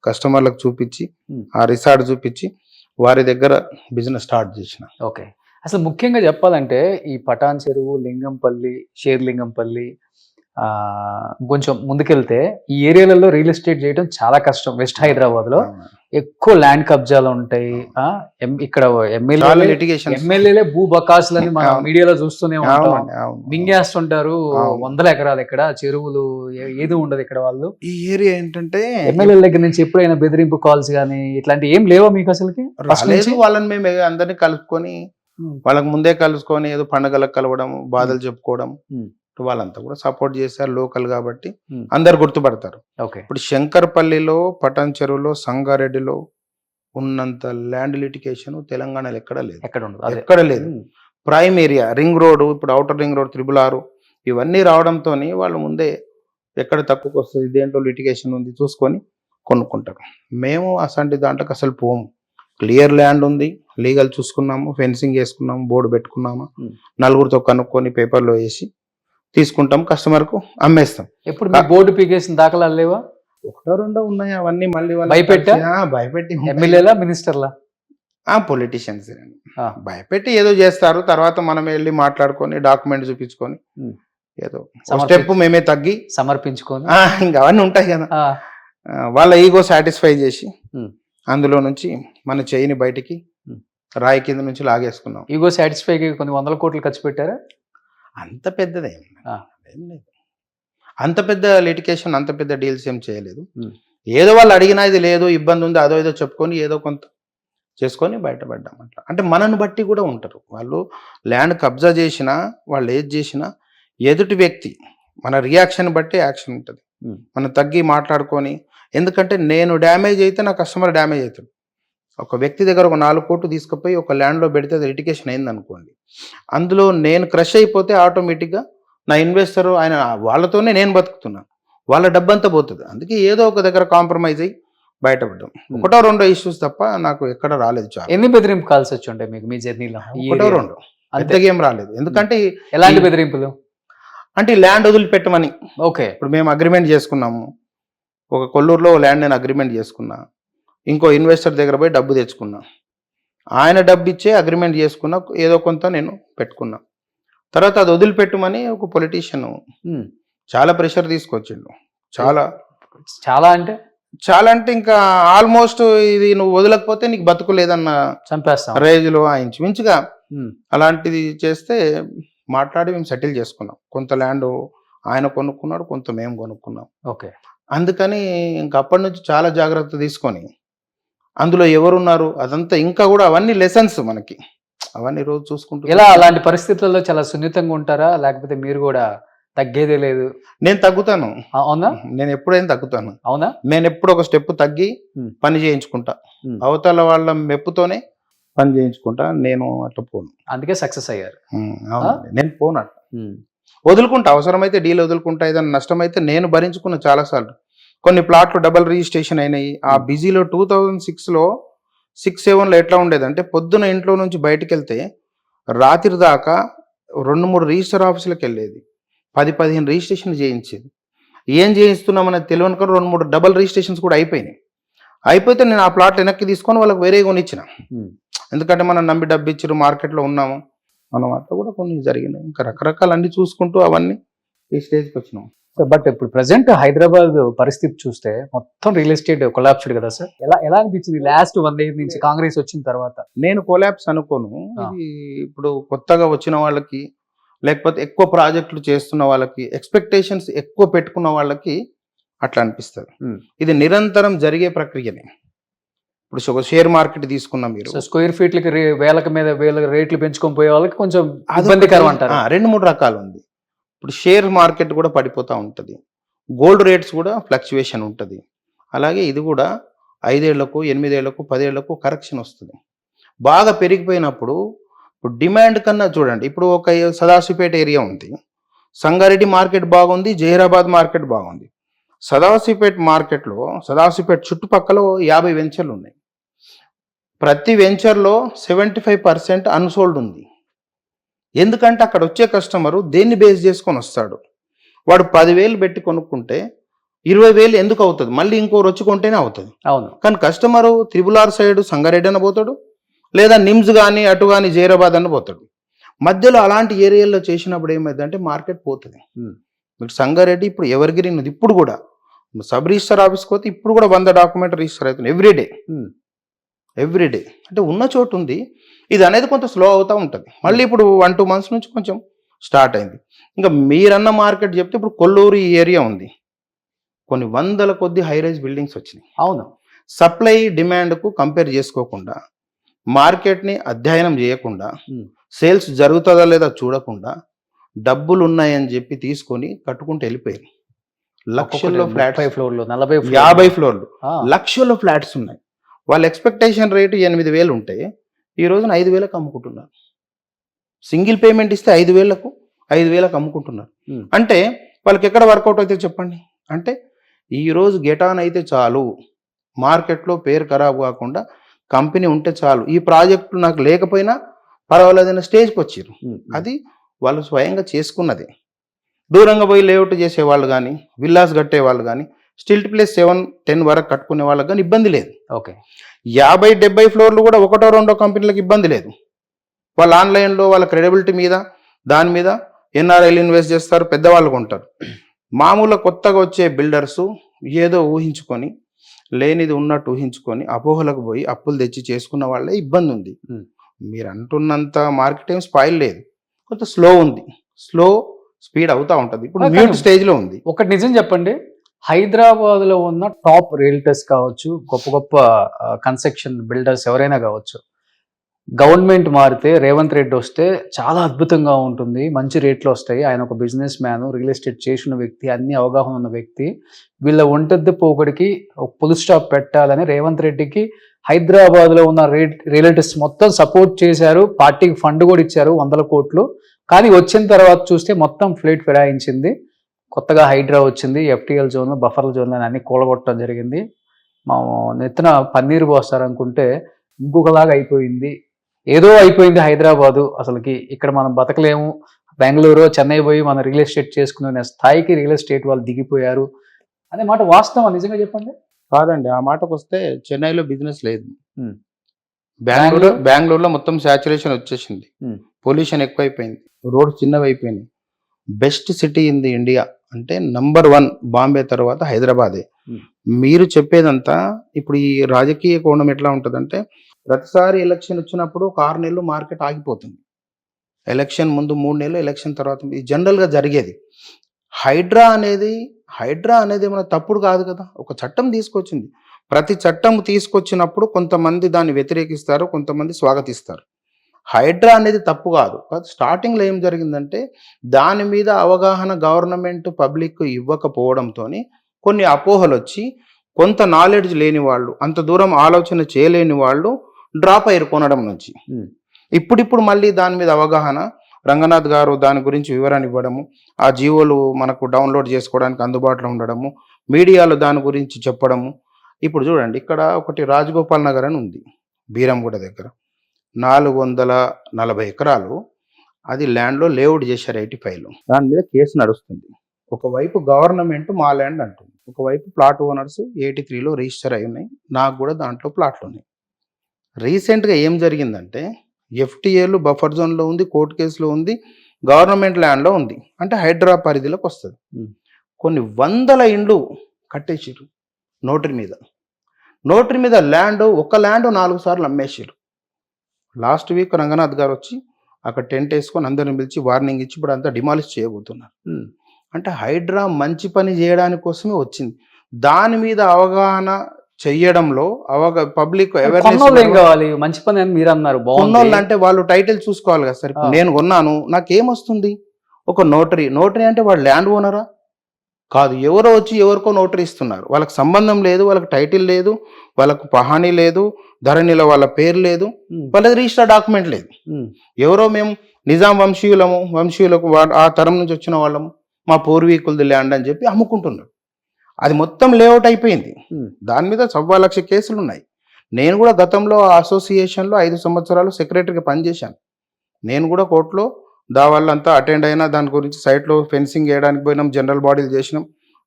కస్టమర్లకు చూపించి ఆ రిసార్ట్ చూపించి వారి దగ్గర బిజినెస్ స్టార్ట్ చేసిన. ఓకే. అసలు ముఖ్యంగా చెప్పాలంటే ఈ పటాన్ చెరువు, లింగంపల్లి, షేర్లింగంపల్లి కొంచెం ముందుకెళ్తే ఈ ఏరియాలలో రియల్ ఎస్టేట్ చేయడం చాలా కష్టం. వెస్ట్ హైదరాబాద్లో ఎక్కువ ల్యాండ్ కబ్జాలు ఉంటాయి. ఇక్కడ ఎమ్మెల్యేలే భూ బకాసులని మనం మీడియాలో చూస్తూనే ఉంటాం. మింగేస్తుంటారు 100 ఎకరాలు ఇక్కడ చెరువులు, ఏది ఉండదు ఇక్కడ. వాళ్ళు ఈ ఏరియా ఏంటంటే ఎమ్మెల్యేల దగ్గర నుంచి ఎప్పుడైనా బెదిరింపు కాల్స్ కానీ ఇట్లాంటి ఏం లేవా మీకు అసలుకి? వాళ్ళని మేము అందరినీ కలుపుకొని వాళ్ళకి ముందే కలుసుకొని ఏదో పండుగలకు కలవడం, బాధలు చెప్పుకోవడం, వాళ్ళంతా కూడా సపోర్ట్ చేశారు. లోకల్ కాబట్టి అందరు గుర్తుపడతారు. ఇప్పుడు శంకర్పల్లిలో, పటాన్ చెరువులో, సంగారెడ్డిలో ఉన్నంత ల్యాండ్ లిటికేషన్ తెలంగాణలో ఎక్కడ లేదు. ఎక్కడ లేదు. ప్రైమ్ ఏరియా, రింగ్ రోడ్, ఇప్పుడు అవుటర్ రింగ్ రోడ్ 666 ఇవన్నీ రావడంతో వాళ్ళు ముందే ఎక్కడ తక్కువకి వస్తుంది, దేంట్లో లిటికేషన్ ఉంది చూసుకొని కొనుక్కుంటారు. మేము అసంటి దాంట్లోకి అసలు పోము. క్లియర్ ల్యాండ్ ఉంది, లీగల్ చూసుకున్నాము, ఫెన్సింగ్ వేసుకున్నాము, బోర్డు పెట్టుకున్నాము, నలుగురితో కనుక్కొని పేపర్లో వేసి తీసుకుంటాం, కస్టమర్ కు అమ్మేస్తాం. ఎప్పుడు బోర్డు పీకేసిన దాఖలాలు లేవా? 1-2 ఉన్నాయి. అవన్నీ మళ్ళీ భయపెట్టి ఎమ్మెల్యేలా, మినిస్టర్లా, పొలిటీషియన్స్ భయపెట్టి ఏదో చేస్తారు. తర్వాత మనం వెళ్ళి మాట్లాడుకొని డాక్యుమెంట్ చూపించుకొని ఏదో స్టెప్ మేమే తగ్గి సమర్పించుకొని ఇంకా అవన్నీ ఉంటాయి కదా, వాళ్ళ ఈగో సాటిస్ఫై చేసి అందులో నుంచి మన చేయిని బయటికి రాయి కింద నుంచి లాగేసుకున్నాం. ఈగో సాటిస్ఫై కొన్ని 100 కోట్లు ఖర్చు పెట్టారా? అంత పెద్దదే ఏం లేదు. అంత పెద్ద లిటికేషన్, అంత పెద్ద డీల్స్ ఏం చేయలేదు. ఏదో వాళ్ళు అడిగినా ఇది లేదు, ఇబ్బంది ఉంది, అదో ఏదో చెప్పుకొని ఏదో కొంత చేసుకొని బయటపడ్డాం. అట్లా అంటే మనను బట్టి కూడా ఉంటారు వాళ్ళు. ల్యాండ్ కబ్జా చేసినా, వాళ్ళు ఏది చేసినా ఎదుటి వ్యక్తి మన రియాక్షన్ బట్టి యాక్షన్ ఉంటుంది. మనం తగ్గి మాట్లాడుకొని, ఎందుకంటే నేను డ్యామేజ్ అయితే నా కస్టమర్ డ్యామేజ్ అవుతాడు. ఒక వ్యక్తి దగ్గర ఒక 4 కోట్లు తీసుకుపోయి ఒక ల్యాండ్లో పెడితే అది లిటికేషన్ అయింది అనుకోండి, అందులో నేను క్రష్ అయిపోతే ఆటోమేటిక్గా నా ఇన్వెస్టర్ ఆయన వాళ్ళతోనే నేను బతుకుతున్నాను, వాళ్ళ డబ్బంతా పోతుంది. అందుకే ఏదో ఒక దగ్గర కాంప్రమైజ్ అయ్యి బయటపడ్డాం. 1-2 ఇష్యూస్ తప్ప నాకు ఎక్కడ రాలేదు. చాలా. ఎన్ని బెదిరింపు కాల్స్ వచ్చి ఉంటాయి మీకు మీ జర్నీలో? 1-2 అంతగా ఏం రాలేదు. ఎందుకంటే ఎలాంటి బెదిరింపులు అంటే ల్యాండ్ వదిలిపెట్టమని. ఓకే. ఇప్పుడు మేము అగ్రిమెంట్ చేసుకున్నాము, ఒక కొల్లూరులో ల్యాండ్ నేను అగ్రిమెంట్ చేసుకున్నా, ఇంకో ఇన్వెస్టర్ దగ్గర పోయి డబ్బు తెచ్చుకున్నా, ఆయన డబ్బు ఇచ్చే అగ్రిమెంట్ చేసుకున్నా, ఏదో కొంత నేను పెట్టుకున్నా. తర్వాత అది వదిలిపెట్టమని ఒక పొలిటీషియన్ చాలా ప్రెషర్ తీసుకొచ్చిండు. చాలా అంటే ఇంకా ఆల్మోస్ట్ ఇది నువ్వు వదలకపోతే నీకు బతుకు లేదన్న రేంజ్లో ఇంచుమించుగా అలాంటిది చేస్తే మాట్లాడి మేము సెటిల్ చేసుకున్నాం. కొంత ల్యాండ్ ఆయన కొనుక్కున్నాడు, కొంత మేము కొనుక్కున్నాం. ఓకే. అందుకని ఇంకా అప్పటి నుంచి చాలా జాగ్రత్త తీసుకొని అందులో ఎవరున్నారు అదంతా ఇంకా కూడా అవన్నీ లెసన్స్ మనకి, అవన్నీ రోజు చూసుకుంటూ. ఇలా అలాంటి పరిస్థితుల్లో చాలా సున్నితంగా ఉంటారా, లేకపోతే మీరు కూడా తగ్గేదే లేదు? నేను తగ్గుతాను. అవునా? నేను ఎప్పుడైనా తగ్గుతాను. అవునా? నేను ఎప్పుడు ఒక స్టెప్ తగ్గి పని చేయించుకుంటా, అవతల వాళ్ళ మెప్పుతోనే పని చేయించుకుంటా. నేను అట్లా పోను. అందుకే సక్సెస్ అయ్యారు. నేను పోను అట్లా, వదులుకుంటా. అవసరమైతే డీల్ వదులుకుంటా. ఏదైనా నష్టం అయితే నేను భరించుకున్నా చాలాసార్లు. కొన్ని ప్లాట్లు డబల్ రిజిస్ట్రేషన్ అయినాయి. ఆ బిజీలో 2006లో 6-7లో ఎట్లా ఉండేదంటే పొద్దున ఇంట్లో నుంచి బయటకు వెళ్తే రాత్రి దాకా 2-3 రిజిస్టర్ ఆఫీసులకు వెళ్ళేది, 10-15 రిజిస్ట్రేషన్ చేయించేది. ఏం చేయిస్తున్నామని తెలియని కానీ 2-3 డబల్ రిజిస్ట్రేషన్స్ కూడా అయిపోయినాయి. అయిపోతే నేను ఆ ప్లాట్ వెనక్కి తీసుకొని వాళ్ళకి వేరే కొనిచ్చిన. ఎందుకంటే మనం నమ్మి డబ్బు ఇచ్చారు, మార్కెట్లో ఉన్నాము మనం, అట్లా కూడా కొన్ని జరిగినాయి. ఇంకా రకరకాలు అన్ని చూసుకుంటూ అవన్నీ ఈ స్టేజ్కి వచ్చినాం. బట్ ఇప్పుడు ప్రెసెంట్ హైదరాబాద్ పరిస్థితి చూస్తే మొత్తం రియల్ ఎస్టేట్ కొలాప్స్డ్ కదా సార్? ఎలా అనిపించింది లాస్ట్ 1 year నుంచి కాంగ్రెస్ వచ్చిన తర్వాత? నేను కొలాప్స్ అనుకోను. ఇది ఇప్పుడు కొత్తగా వచ్చిన వాళ్ళకి, లేకపోతే ఎక్కువ ప్రాజెక్టులు చేస్తున్న వాళ్ళకి, ఎక్స్పెక్టేషన్స్ ఎక్కువ పెట్టుకున్న వాళ్ళకి అట్లా అనిపిస్తుంది. ఇది నిరంతరం జరిగే ప్రక్రియనే. ఇప్పుడు షేర్ మార్కెట్ తీసుకున్నాం, మీరు స్క్వేర్ ఫీట్లకి వేల రేట్లు పెంచుకొని పోయే వాళ్ళకి కొంచెం ఇబ్బందికరం అంటారు. 2-3 రకాలు ఉంది. ఇప్పుడు షేర్ మార్కెట్ కూడా పడిపోతూ ఉంటుంది, గోల్డ్ రేట్స్ కూడా ఫ్లక్చువేషన్ ఉంటుంది. అలాగే ఇది కూడా 5 ఏళ్లకు 8 ఏళ్లకు 10 ఏళ్లకు కరెక్షన్ వస్తుంది. బాగా పెరిగిపోయినప్పుడు ఇప్పుడు డిమాండ్ కన్నా చూడండి, ఇప్పుడు ఒక సదాశివపేట ఏరియా ఉంది, సంగారెడ్డి మార్కెట్ బాగుంది, జహీరాబాద్ మార్కెట్ బాగుంది. సదాశివపేట మార్కెట్లో సదాశివపేట చుట్టుపక్కల 50 వెంచర్లు ఉన్నాయి. ప్రతి వెంచర్లో 75% అన్సోల్డ్ ఉంది. ఎందుకంటే అక్కడ వచ్చే కస్టమరు దేన్ని బేస్ చేసుకొని వస్తాడు? వాడు 10,000 పెట్టి కొనుక్కుంటే 20,000 ఎందుకు అవుతుంది? మళ్ళీ ఇంకోరు వచ్చి కొంటేనే అవుతుంది. అవును. కానీ కస్టమరు త్రిబుల్ సైడ్ సంగారెడ్డి అన్న పోతాడు, లేదా నిమ్స్ కానీ అటు కానీ జైరాబాద్ అన్న పోతాడు. మధ్యలో అలాంటి ఏరియాల్లో చేసినప్పుడు ఏమైందంటే మార్కెట్ పోతుంది. మీరు సంగారెడ్డి ఇప్పుడు ఎవరిగిరి ఉంది, ఇప్పుడు కూడా సబ్ రిజిస్టర్ ఆఫీస్కి పోతే ఇప్పుడు కూడా 100 డాక్యుమెంట్ రిజిస్టర్ అవుతుంది ఎవ్రీడే. అంటే ఉన్న చోటు ఉంది. ఇది అనేది కొంత స్లో అవుతూ ఉంటుంది. మళ్ళీ ఇప్పుడు 1-2 months నుంచి కొంచెం స్టార్ట్ అయింది. ఇంకా మీరన్న మార్కెట్ చెప్తే ఇప్పుడు కొల్లూరు ఈ ఏరియా ఉంది, కొన్ని వందల కొద్ది హై రైజ్ బిల్డింగ్స్ వచ్చినాయి. అవును. సప్లై డిమాండ్కు కంపేర్ చేసుకోకుండా, మార్కెట్ని అధ్యయనం చేయకుండా, సేల్స్ జరుగుతుందా లేదా చూడకుండా, డబ్బులు ఉన్నాయని చెప్పి తీసుకొని కట్టుకుంటూ వెళ్ళిపోయారు. లక్షల్లో ఫ్లాట్స్, 35 ఫ్లోర్లు 40 50 ఫ్లోర్లు, లక్షల్లో ఫ్లాట్స్ ఉన్నాయి. వాళ్ళ ఎక్స్పెక్టేషన్ రేటు 8,000 ఉంటే ఈ రోజున 5,000కు అమ్ముకుంటున్నారు. సింగిల్ పేమెంట్ ఇస్తే 5,000కు అమ్ముకుంటున్నారు. అంటే వాళ్ళకి ఎక్కడ వర్కౌట్ అయితే చెప్పండి. అంటే ఈరోజు గెటాన్ అయితే చాలు, మార్కెట్లో పేరు ఖరాబ్ కాకుండా కంపెనీ ఉంటే చాలు, ఈ ప్రాజెక్టు నాకు లేకపోయినా పర్వాలేదన్న స్టేజ్కి వచ్చారు. అది వాళ్ళు స్వయంగా చేసుకున్నదే. దూరంగా పోయి లేఅవుట్ చేసేవాళ్ళు కానీ, విల్లాస్ కట్టేవాళ్ళు కానీ, స్టిల్ట్ ప్లేస్ 7-10 వరకు కట్టుకునే వాళ్ళకి కానీ ఇబ్బంది లేదు. ఓకే. 50-70 ఫ్లోర్లు కూడా 1-2 కంపెనీలకు ఇబ్బంది లేదు. వాళ్ళు ఆన్లైన్లో వాళ్ళ క్రెడిబిలిటీ మీద, దాని మీద ఎన్ఆర్ఐలు ఇన్వెస్ట్ చేస్తారు, పెద్దవాళ్ళు కొంటారు. మామూలుగా కొత్తగా వచ్చే బిల్డర్సు ఏదో ఊహించుకొని, లేనిది ఉన్నట్టు ఊహించుకొని అపోహలకు పోయి అప్పులు తెచ్చి చేసుకున్న వాళ్ళే ఇబ్బంది ఉంది. మీరు అంటున్నంత మార్కెట్ ఏం స్పాయిల్ లేదు, కొంత స్లో ఉంది, స్పీడ్ అవుతా ఉంటుంది. ఇప్పుడు మ్యూట్ స్టేజ్లో ఉంది. ఒకటి నిజం చెప్పండి, హైదరాబాద్లో ఉన్న టాప్ రియల్టర్స్ కావచ్చు, గొప్ప గొప్ప కన్స్ట్రక్షన్ బిల్డర్స్ ఎవరైనా కావచ్చు, గవర్నమెంట్ మారితే, రేవంత్ రెడ్డి వస్తే చాలా అద్భుతంగా ఉంటుంది, మంచి రేట్లు వస్తాయి. ఆయన ఒక బిజినెస్ మ్యాన్, రియల్ ఎస్టేట్ చేసిన వ్యక్తి, అన్ని అవగాహన ఉన్న వ్యక్తి, వీళ్ళ ఒంటెద్దు పోకడికి ఒక ఫుల్ స్టాప్ పెట్టాలని రేవంత్ రెడ్డికి హైదరాబాద్లో ఉన్న రియల్టర్స్ మొత్తం సపోర్ట్ చేశారు, పార్టీకి ఫండ్ కూడా ఇచ్చారు 100 కోట్లు. కానీ వచ్చిన తర్వాత చూస్తే మొత్తం ఫ్లేట్ ఫిరాయించింది. కొత్తగా హైడ్రా వచ్చింది, ఎఫ్టీఎల్ జోన్, బఫర్ జోన్ అని అన్ని కూలగొట్టడం జరిగింది. మా నెత్తిన పన్నీరు పోస్తారనుకుంటే ఇంకొకలాగా అయిపోయింది. ఏదో అయిపోయింది హైదరాబాదు అసలుకి. ఇక్కడ మనం బతకలేము, బెంగళూరు చెన్నై పోయి మనం రియల్ ఎస్టేట్ చేసుకునే స్థాయికి రియల్ ఎస్టేట్ వాళ్ళు దిగిపోయారు అనే మాట వాస్తవం. నిజంగా చెప్పండి. కాదండి, ఆ మాటకు వస్తే చెన్నైలో బిజినెస్ లేదు, బెంగళూరులో మొత్తం సాచురేషన్ వచ్చేసింది, పొల్యూషన్ ఎక్కువైపోయింది, రోడ్ చిన్నవి అయిపోయినాయి. Best city in the India అంటే నంబర్ 1 బాంబే తర్వాత హైదరాబాదే. మీరు చెప్పేదంతా ఇప్పుడు ఈ రాజకీయ కోణం ఎట్లా ఉంటుందంటే, ప్రతిసారి ఎలక్షన్ వచ్చినప్పుడు ఒక 6 నెలలు మార్కెట్ ఆగిపోతుంది. ఎలక్షన్ ముందు 3 నెలలు, ఎలక్షన్ తర్వాత, ఇది జనరల్గా జరిగేది. హైడ్రా అనేది ఏమైనా తప్పుడు కాదు కదా, ఒక చట్టం తీసుకొచ్చింది. ప్రతి చట్టం తీసుకొచ్చినప్పుడు కొంతమంది దాన్ని వ్యతిరేకిస్తారు, కొంతమంది స్వాగతిస్తారు. హైడ్రా అనేది తప్పు కాదు. స్టార్టింగ్లో ఏం జరిగిందంటే, దాని మీద అవగాహన గవర్నమెంట్ పబ్లిక్ ఇవ్వకపోవడంతో కొన్ని అపోహలు వచ్చి, కొంత నాలెడ్జ్ లేని వాళ్ళు, అంత దూరం ఆలోచన చేయలేని వాళ్ళు డ్రాప్ అయ్యారు కొనడం నుంచి. ఇప్పుడు మళ్ళీ దాని మీద అవగాహన, రంగనాథ్ గారు దాని గురించి వివరణ ఇవ్వడము, ఆ జీవోలు మనకు డౌన్లోడ్ చేసుకోవడానికి అందుబాటులో ఉండడము, మీడియాలో దాని గురించి చెప్పడము. ఇప్పుడు చూడండి, ఇక్కడ ఒకటి రాజగోపాల్ నగర్ అని ఉంది బీరంగూడ దగ్గర, 440 ఎకరాలు అది ల్యాండ్లో లేఅవుట్ చేశారు 85లో. దాని మీద కేసు నడుస్తుంది. ఒకవైపు గవర్నమెంట్ మా ల్యాండ్ అంటుంది, ఒకవైపు ప్లాట్ ఓనర్స్ 83లో రిజిస్టర్ అయి ఉన్నాయి, నాకు కూడా దాంట్లో ప్లాట్లు ఉన్నాయి. రీసెంట్గా ఏం జరిగిందంటే, ఎఫ్టీఏలు బఫర్ జోన్లో ఉంది, కోర్టు కేసులో ఉంది, గవర్నమెంట్ ల్యాండ్లో ఉంది, అంటే హైడ్రా పరిధిలోకి వస్తుంది. కొన్ని వందల ఇండ్లు కట్టేసారు నోటరీ మీద ల్యాండ్, ఒక ల్యాండ్ 4 సార్లు అమ్మేసారు. లాస్ట్ వీక్ రంగనాథ్ గారు వచ్చి అక్కడ టెంట్ వేసుకొని అందరిని పిలిచి వార్నింగ్ ఇచ్చి ఇప్పుడు అంతా డిమాలిష్ చేయబోతున్నారు. అంటే హైడ్రా మంచి పని చేయడానికి కోసమే వచ్చింది. దాని మీద అవగాహన చెయ్యడంలో పబ్లిక్ అవేర్నెస్ కావాలి. మంచి పని అని మీరు అన్నారు, కొన్నోళ్ళు అంటే వాళ్ళు టైటిల్ చూసుకోవాలి కదా సార్. నేను కొన్నాను, నాకేమొస్తుంది, ఒక నోటరీ అంటే వాడు ల్యాండ్ ఓనరా కాదు, ఎవరో వచ్చి ఎవరికో నోటరీ ఇస్తున్నారు. వాళ్ళకి సంబంధం లేదు, వాళ్ళకి టైటిల్ లేదు, వాళ్ళకు పహానీ లేదు, ధరణిలో వాళ్ళ పేరు లేదు, వాళ్ళది రిజిస్టర్ డాక్యుమెంట్ లేదు. ఎవరో మేము నిజాం వంశీయులకు ఆ తరం నుంచి వచ్చిన వాళ్ళము, మా పూర్వీకులది ల్యాండ్ అని చెప్పి అమ్ముకుంటున్నారు. అది మొత్తం లేఅవుట్ అయిపోయింది. దాని మీద 1,00,000 కేసులు ఉన్నాయి. నేను కూడా గతంలో ఆ అసోసియేషన్లో 5 సంవత్సరాలు సెక్రటరీగా పనిచేశాను. నేను కూడా కోర్టులో దావాళ్ళంతా అటెండ్ అయినా, దాని గురించి సైట్లో ఫెన్సింగ్ వేయడానికి పోయినాం, జనరల్ బాడీలు చేసినాం.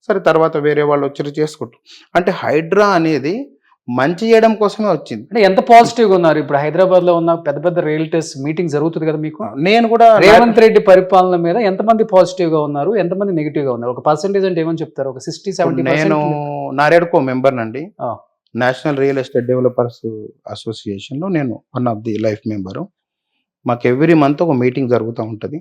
సరే, తర్వాత వేరే వాళ్ళు వచ్చి చేసుకుంటాం. అంటే హైడ్రా అనేది మంచి చేయడం కోసమే వచ్చింది. అంటే ఎంత పాజిటివ్గా ఉన్నారు ఇప్పుడు హైదరాబాద్ లో ఉన్న పెద్ద పెద్ద రియల్టర్స్ మీటింగ్ జరుగుతుంది కదా మీకు, నేను కూడా రేవంత్ రెడ్డి పరిపాలన మీద ఎంతమంది పాజిటివ్ గా ఉన్నారు, ఎంతమంది నెగిటివ్ గా ఉన్నారు, ఒక పర్సెంటేజ్ అంటే ఏమని చెప్తారు? ఒక 60-70%. నేను నారేడ్కో మెంబర్ నండి, నేషనల్ రియల్ ఎస్టేట్ డెవలపర్స్ అసోసియేషన్లో నేను one of the life member. మాకు ఎవ్రీ మంత్ ఒక మీటింగ్ జరుగుతూ ఉంటుంది.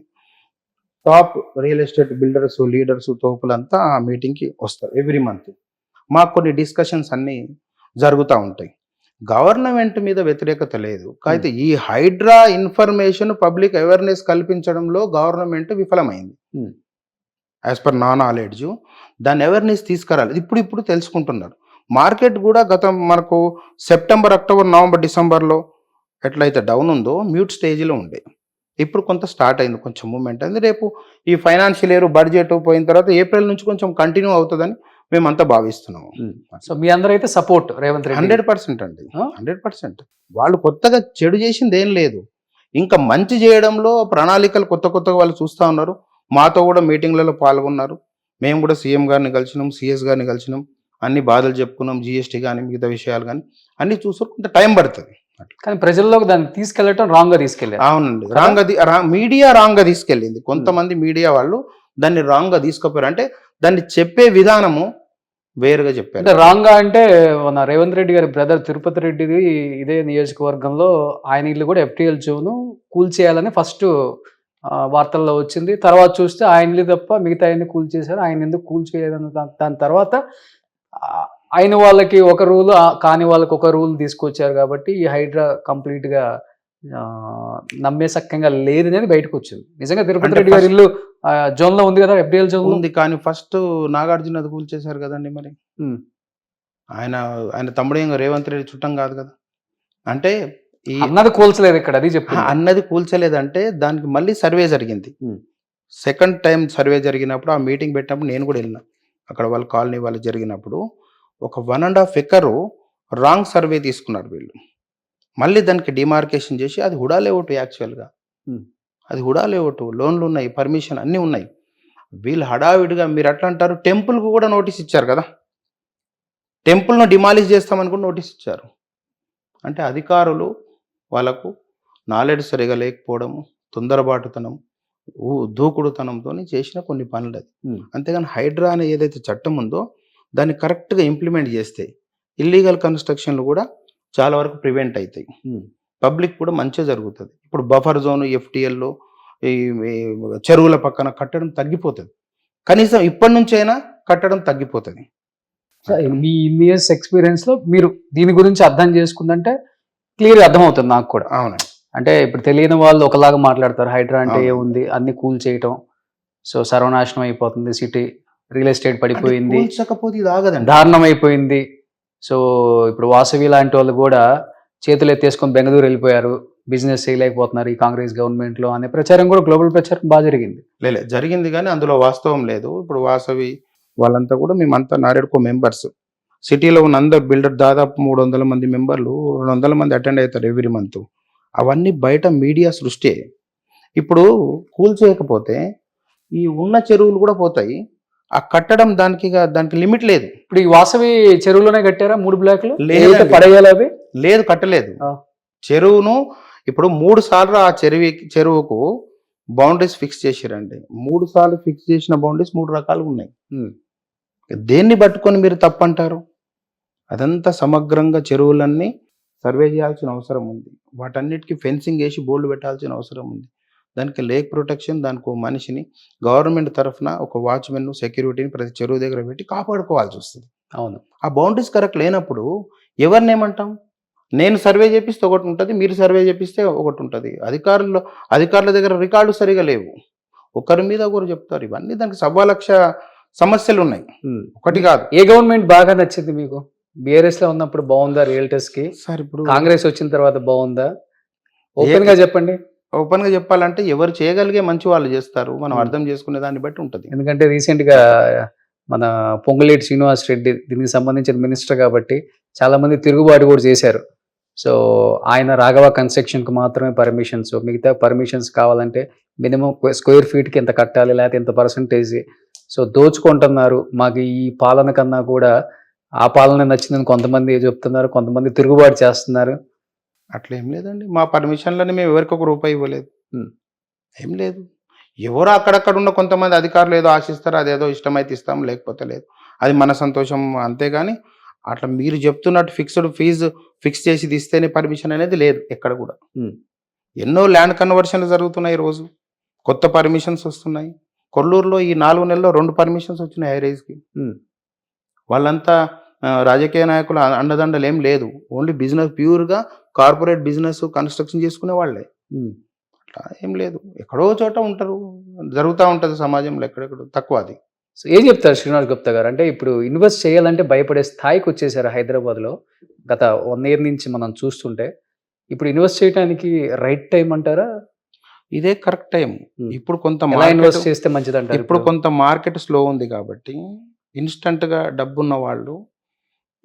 Top real estate builders, leaders, తోపులంతా ఆ మీటింగ్కి వస్తారు ఎవ్రీ మంత్. మాకు కొన్ని డిస్కషన్స్ అన్నీ జరుగుతూ ఉంటాయి. గవర్నమెంట్ మీద వ్యతిరేకత లేదు, అయితే ఈ హైడ్రా ఇన్ఫర్మేషన్ పబ్లిక్ అవేర్నెస్ కల్పించడంలో గవర్నమెంట్ విఫలమైంది. యాజ్ పర్ నా నాలెడ్జ్ దాన్ని అవేర్నెస్ తీసుకురాలి. ఇప్పుడు తెలుసుకుంటున్నారు. మార్కెట్ కూడా మనకు సెప్టెంబర్, అక్టోబర్, నవంబర్, డిసెంబర్లో ఎట్లయితే డౌన్ ఉందో మ్యూట్ స్టేజ్లో ఉండే, ఇప్పుడు కొంత స్టార్ట్ అయింది, కొంచెం మూమెంట్ అయింది. రేపు ఈ ఫైనాన్షియల్ ఇయర్ బడ్జెట్ పోయిన తర్వాత ఏప్రిల్ నుంచి కొంచెం కంటిన్యూ అవుతుందని మేమంతా భావిస్తున్నాము. సో మీ అందరూ అయితే సపోర్ట్ రేవంత్ రెడ్డి? 100% అండి, 100%. వాళ్ళు కొత్తగా చెడు చేసింది ఏం లేదు, ఇంకా మంచి చేయడంలో ప్రణాళికలు కొత్తగా వాళ్ళు చూస్తూ ఉన్నారు. మాతో కూడా మీటింగ్లలో పాల్గొన్నారు. మేము కూడా సీఎం గారిని కలిసినాం, సిఎస్ గారిని కలిసినాం, అన్ని బాధలు చెప్పుకున్నాం, జిఎస్టీ కానీ మిగతా విషయాలు కానీ అన్ని చూసారు. కొంత టైం పడుతుంది, కానీ ప్రజల్లోకి దాన్ని తీసుకెళ్లటం రాంగ్ గా తీసుకెళ్ళారు. అవునండి, మీడియా రాంగ్ గా తీసుకెళ్ళింది. కొంతమంది మీడియా వాళ్ళు దాన్ని రాంగ్ గా తీసుకుపోయారు. అంటే దాన్ని చెప్పే విధానము వేరుగా చెప్పారు. అంటే రాంగ్ గా అంటే మన రేవంత్ రెడ్డి గారి బ్రదర్ తిరుపతి రెడ్డిది ఇదే నియోజకవర్గంలో ఆయన ఇల్లు కూడా FTL జోన్ కూల్ చేయాలని ఫస్ట్ వార్తల్లో వచ్చింది. తర్వాత చూస్తే ఆయన ఇల్లు తప్ప మిగతా ఆయన్ని కూల్ చేశారు, ఆయన ఎందుకు కూల్ చేయలేదని దాని తర్వాత అయిన వాళ్ళకి ఒక రూల్, కాని వాళ్ళకి ఒక రూల్ తీసుకొచ్చారు. కాబట్టి ఈ హైడ్రా కంప్లీట్ గా నమ్మేసక్కంగా లేదనేది బయటకు వచ్చింది. నిజంగా తిరుపతి రెడ్డి గారి ఇల్లు జోన్ లో ఉంది కదా, FTL జోన్ ఉంది, కానీ ఫస్ట్ నాగార్జున అది కూల్చేశారు కదండి. మరి ఆయన తమ్ముడు రేవంత్ రెడ్డి చుట్టం కాదు కదా. అంటే అన్నది కూల్చలేదు ఇక్కడ, అది చెప్పి అన్నది కూల్చలేదంటే దానికి మళ్ళీ సర్వే జరిగింది. సెకండ్ టైం సర్వే జరిగినప్పుడు ఆ మీటింగ్ పెట్టినప్పుడు నేను కూడా వెళ్ళినా. అక్కడ వాళ్ళ కాలనీ వాళ్ళు జరిగినప్పుడు ఒక 1.5 ఎకరు రాంగ్ సర్వే తీసుకున్నారు వీళ్ళు. మళ్ళీ దానికి డిమార్కేషన్ చేసి అది హుడా లేఅవుట్, యాక్చువల్గా అది హుడా లేఅవుట్, లోన్లు ఉన్నాయి, పర్మిషన్ అన్నీ ఉన్నాయి. వీళ్ళు హడావిడిగా, మీరు అట్లా అంటారు, టెంపుల్కు కూడా నోటీస్ ఇచ్చారు కదా, టెంపుల్ను డిమాలిష్ చేస్తామని కూడా నోటీస్ ఇచ్చారు. అంటే అధికారులు వాళ్ళకు నాలెడ్జ్ సరిగా లేకపోవడము, తొందరబాటుతనం, దూకుడుతనంతో చేసిన కొన్ని పనులు అది. అంతేగాని హైడ్రా అనే ఏదైతే చట్టం ఉందో దాన్ని కరెక్ట్గా ఇంప్లిమెంట్ చేస్తే ఇల్లీగల్ కన్స్ట్రక్షన్లు కూడా చాలా వరకు ప్రివెంట్ అవుతాయి, పబ్లిక్ కూడా మంచిగా జరుగుతుంది. ఇప్పుడు బఫర్ జోన్, FTLలో ఈ చెరువుల పక్కన కట్టడం తగ్గిపోతుంది, కనీసం ఇప్పటి నుంచైనా కట్టడం తగ్గిపోతుంది. మీ ఇయర్స్ ఎక్స్పీరియన్స్ లో మీరు దీని గురించి అర్థం చేసుకుందంటే క్లియర్గా అర్థమవుతుంది నాకు కూడా. అవునండి, అంటే ఇప్పుడు తెలియని వాళ్ళు ఒకలాగా మాట్లాడతారు, హైడ్రా అంటే ఏముంది, అన్ని కూల్ చేయటం, సో సర్వనాశనం అయిపోతుంది సిటీ, రియల్ ఎస్టేట్ పడిపోయింది, దారుణం అయిపోయింది. సో ఇప్పుడు వాసవి లాంటి వాళ్ళు కూడా చేతులు ఎత్తేసుకొని బెంగళూరు వెళ్ళిపోయారు, బిజినెస్ చేయలేకపోతున్నారు ఈ కాంగ్రెస్ గవర్నమెంట్ లో అనే ప్రచారం కూడా, గ్లోబల్ ప్రచారం బాగా జరిగింది. జరిగింది కానీ అందులో వాస్తవం లేదు. ఇప్పుడు వాసవి వాళ్ళంతా కూడా మేమంతా నారేడ్కో మెంబర్స్, సిటీలో ఉన్న అందరు బిల్డర్ దాదాపు 300 మంది మెంబర్లు, 200 మంది అటెండ్ అవుతారు ఎవ్రీ మంత్. అవన్నీ బయట మీడియా సృష్టి. ఇప్పుడు కూల్ చేయకపోతే ఈ ఉన్న చెరువులు కూడా పోతాయి, ఆ కట్టడం దానికి లిమిట్ లేదు. ఇప్పుడు ఈ వాసవి చెరువులోనే కట్టారా 3 బ్లాక్లు? పడేయాలి లేదు, కట్టలేదు. చెరువును ఇప్పుడు 3 సార్లు ఆ చెరువుకు బౌండరీస్ ఫిక్స్ చేశారండి. 3 సార్లు ఫిక్స్ చేసిన బౌండరీస్ 3 రకాలుగా ఉన్నాయి. దేన్ని పట్టుకొని మీరు తప్పంటారు? అదంతా సమగ్రంగా చెరువులన్నీ సర్వే చేయాల్సిన అవసరం ఉంది, వాటన్నిటికీ ఫెన్సింగ్ వేసి బోర్డు పెట్టాల్సిన అవసరం ఉంది. దానికి లేక్ ప్రొటెక్షన్, దానికి ఒక మనిషిని గవర్నమెంట్ తరఫున ఒక వాచ్మెన్, సెక్యూరిటీని ప్రతి చెరువు దగ్గర పెట్టి కాపాడుకోవాల్సి వస్తుంది. అవును, ఆ బౌండరీస్ కరెక్ట్ లేనప్పుడు ఎవరిని ఏమంటాం? నేను సర్వే చేపిస్తే ఒకటి ఉంటుంది, మీరు సర్వే చేపిస్తే ఒకటి ఉంటుంది. అధికారుల దగ్గర రికార్డు సరిగా లేవు, ఒకరి మీద ఒకరు చెప్తారు. ఇవన్నీ దానికి 1,15,00,000 సమస్యలు ఉన్నాయి, ఒకటి కాదు. ఏ గవర్నమెంట్ బాగా నచ్చింది మీకు? బీఆర్ఎస్ లో ఉన్నప్పుడు బాగుందా రియల్టర్స్ కి? సార్ ఇప్పుడు కాంగ్రెస్ వచ్చిన తర్వాత బాగుందా? ఓపెన్ గా చెప్పండి. ఓపెన్ గా చెప్పాలంటే ఎవరు చేయగలిగే మంచి వాళ్ళు చేస్తారు, మనం అర్థం చేసుకునే దాన్ని బట్టి ఉంటది. ఎందుకంటే రీసెంట్ గా మన పొంగులేటి శ్రీనివాస్ రెడ్డి దీనికి సంబంధించిన మినిస్టర్ కాబట్టి చాలా మంది తిరుగుబాటు కూడా చేశారు. సో ఆయన రాఘవ కన్స్ట్రక్షన్ కు మాత్రమే పర్మిషన్స్, మిగతా పర్మిషన్స్ కావాలంటే మినిమం స్క్వేర్ ఫీట్ కి ఎంత కట్టాలి, లేకపోతే ఎంత పర్సంటేజ్. సో దోచుకుంటున్నారు. మాకు ఈ పాలన కన్నా కూడా ఆ పాలన నచ్చిందని కొంతమంది చెప్తున్నారు, కొంతమంది తిరుగుబాటు చేస్తున్నారు. అట్లా ఏం లేదండి, మా పర్మిషన్లని మేము ఎవరికి ఒక రూపాయి ఇవ్వలేదు. ఏం లేదు, ఎవరో అక్కడక్కడ ఉన్న కొంతమంది అధికారులు ఏదో ఆశిస్తారు, అదేదో ఇష్టమైతే ఇస్తాం, లేకపోతే లేదు. అది మన సంతోషం అంతేగాని అట్లా మీరు చెప్తున్నట్టు ఫిక్స్డ్ ఫీజు ఫిక్స్ చేసి ఇస్తేనే పర్మిషన్ అనేది లేదు ఎక్కడ కూడా. ఎన్నో ల్యాండ్ కన్వర్షన్లు జరుగుతున్నాయి, రోజు కొత్త పర్మిషన్స్ వస్తున్నాయి. కొల్లూరులో ఈ 4 నెలల్లో 2 పర్మిషన్స్ వచ్చినాయి హైరైజ్కి. వాళ్ళంతా రాజకీయ నాయకుల అండదండలు ఏం లేదు, ఓన్లీ బిజినెస్, ప్యూర్గా కార్పొరేట్ బిజినెస్ కన్స్ట్రక్షన్ చేసుకునే వాళ్ళే. అట్లా ఏం లేదు, ఎక్కడో చోట ఉంటారు, జరుగుతూ ఉంటుంది సమాజంలో ఎక్కడెక్కడ, తక్కువ అది. సో ఏం చెప్తారు శ్రీనివాస్ గుప్తా గారు? అంటే ఇప్పుడు ఇన్వెస్ట్ చేయాలంటే భయపడే స్థాయికి వచ్చేసారు హైదరాబాద్లో గత 1 year నుంచి మనం చూస్తుంటే. ఇప్పుడు ఇన్వెస్ట్ చేయడానికి రైట్ టైం అంటారా? ఇదే కరెక్ట్ టైం. ఇప్పుడు కొంత ఇన్వెస్ట్ చేస్తే మంచిది అంటారు. ఇప్పుడు కొంత మార్కెట్ స్లో ఉంది కాబట్టి ఇన్స్టంట్గా డబ్బున్న వాళ్ళు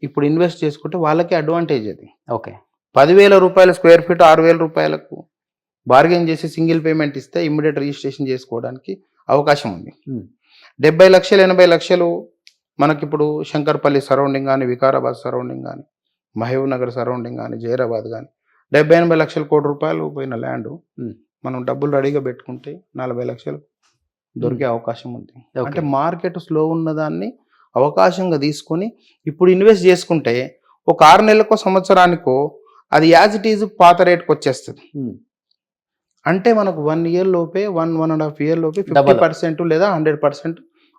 ఇప్పుడు ఇన్వెస్ట్ చేసుకుంటే వాళ్ళకి అడ్వాంటేజ్ అది. ఓకే, 10,000 రూపాయల స్క్వేర్ ఫీట్ 6,000 రూపాయలకు బార్గెన్ చేసి సింగిల్ పేమెంట్ ఇస్తే ఇమ్మీడియట్ రిజిస్ట్రేషన్ చేసుకోవడానికి అవకాశం ఉంది. 70 లక్షలు 80 లక్షలు మనకిప్పుడు శంకర్పల్లి సరౌండింగ్ కానీ, వికారాబాద్ సరౌండింగ్ కానీ, మహబూబ్ నగర్ సరౌండింగ్ కానీ, జైరాబాద్ కానీ 70-80 లక్షల కోటి రూపాయలు పోయిన ల్యాండ్ మనం డబ్బులు రెడీగా పెట్టుకుంటే 40 లక్షలు దొరికే అవకాశం ఉంది. అంటే మార్కెట్ స్లో ఉన్నదాన్ని అవకాశంగా తీసుకొని ఇప్పుడు ఇన్వెస్ట్ చేసుకుంటే ఒక 6 నెలలకో సంవత్సరానికో అది యాజ్ ఇట్ ఈజ్ పాత రేట్కి వచ్చేస్తుంది. అంటే మనకు 1 year లోపే 1.5 year లోపే 50% లేదా 100%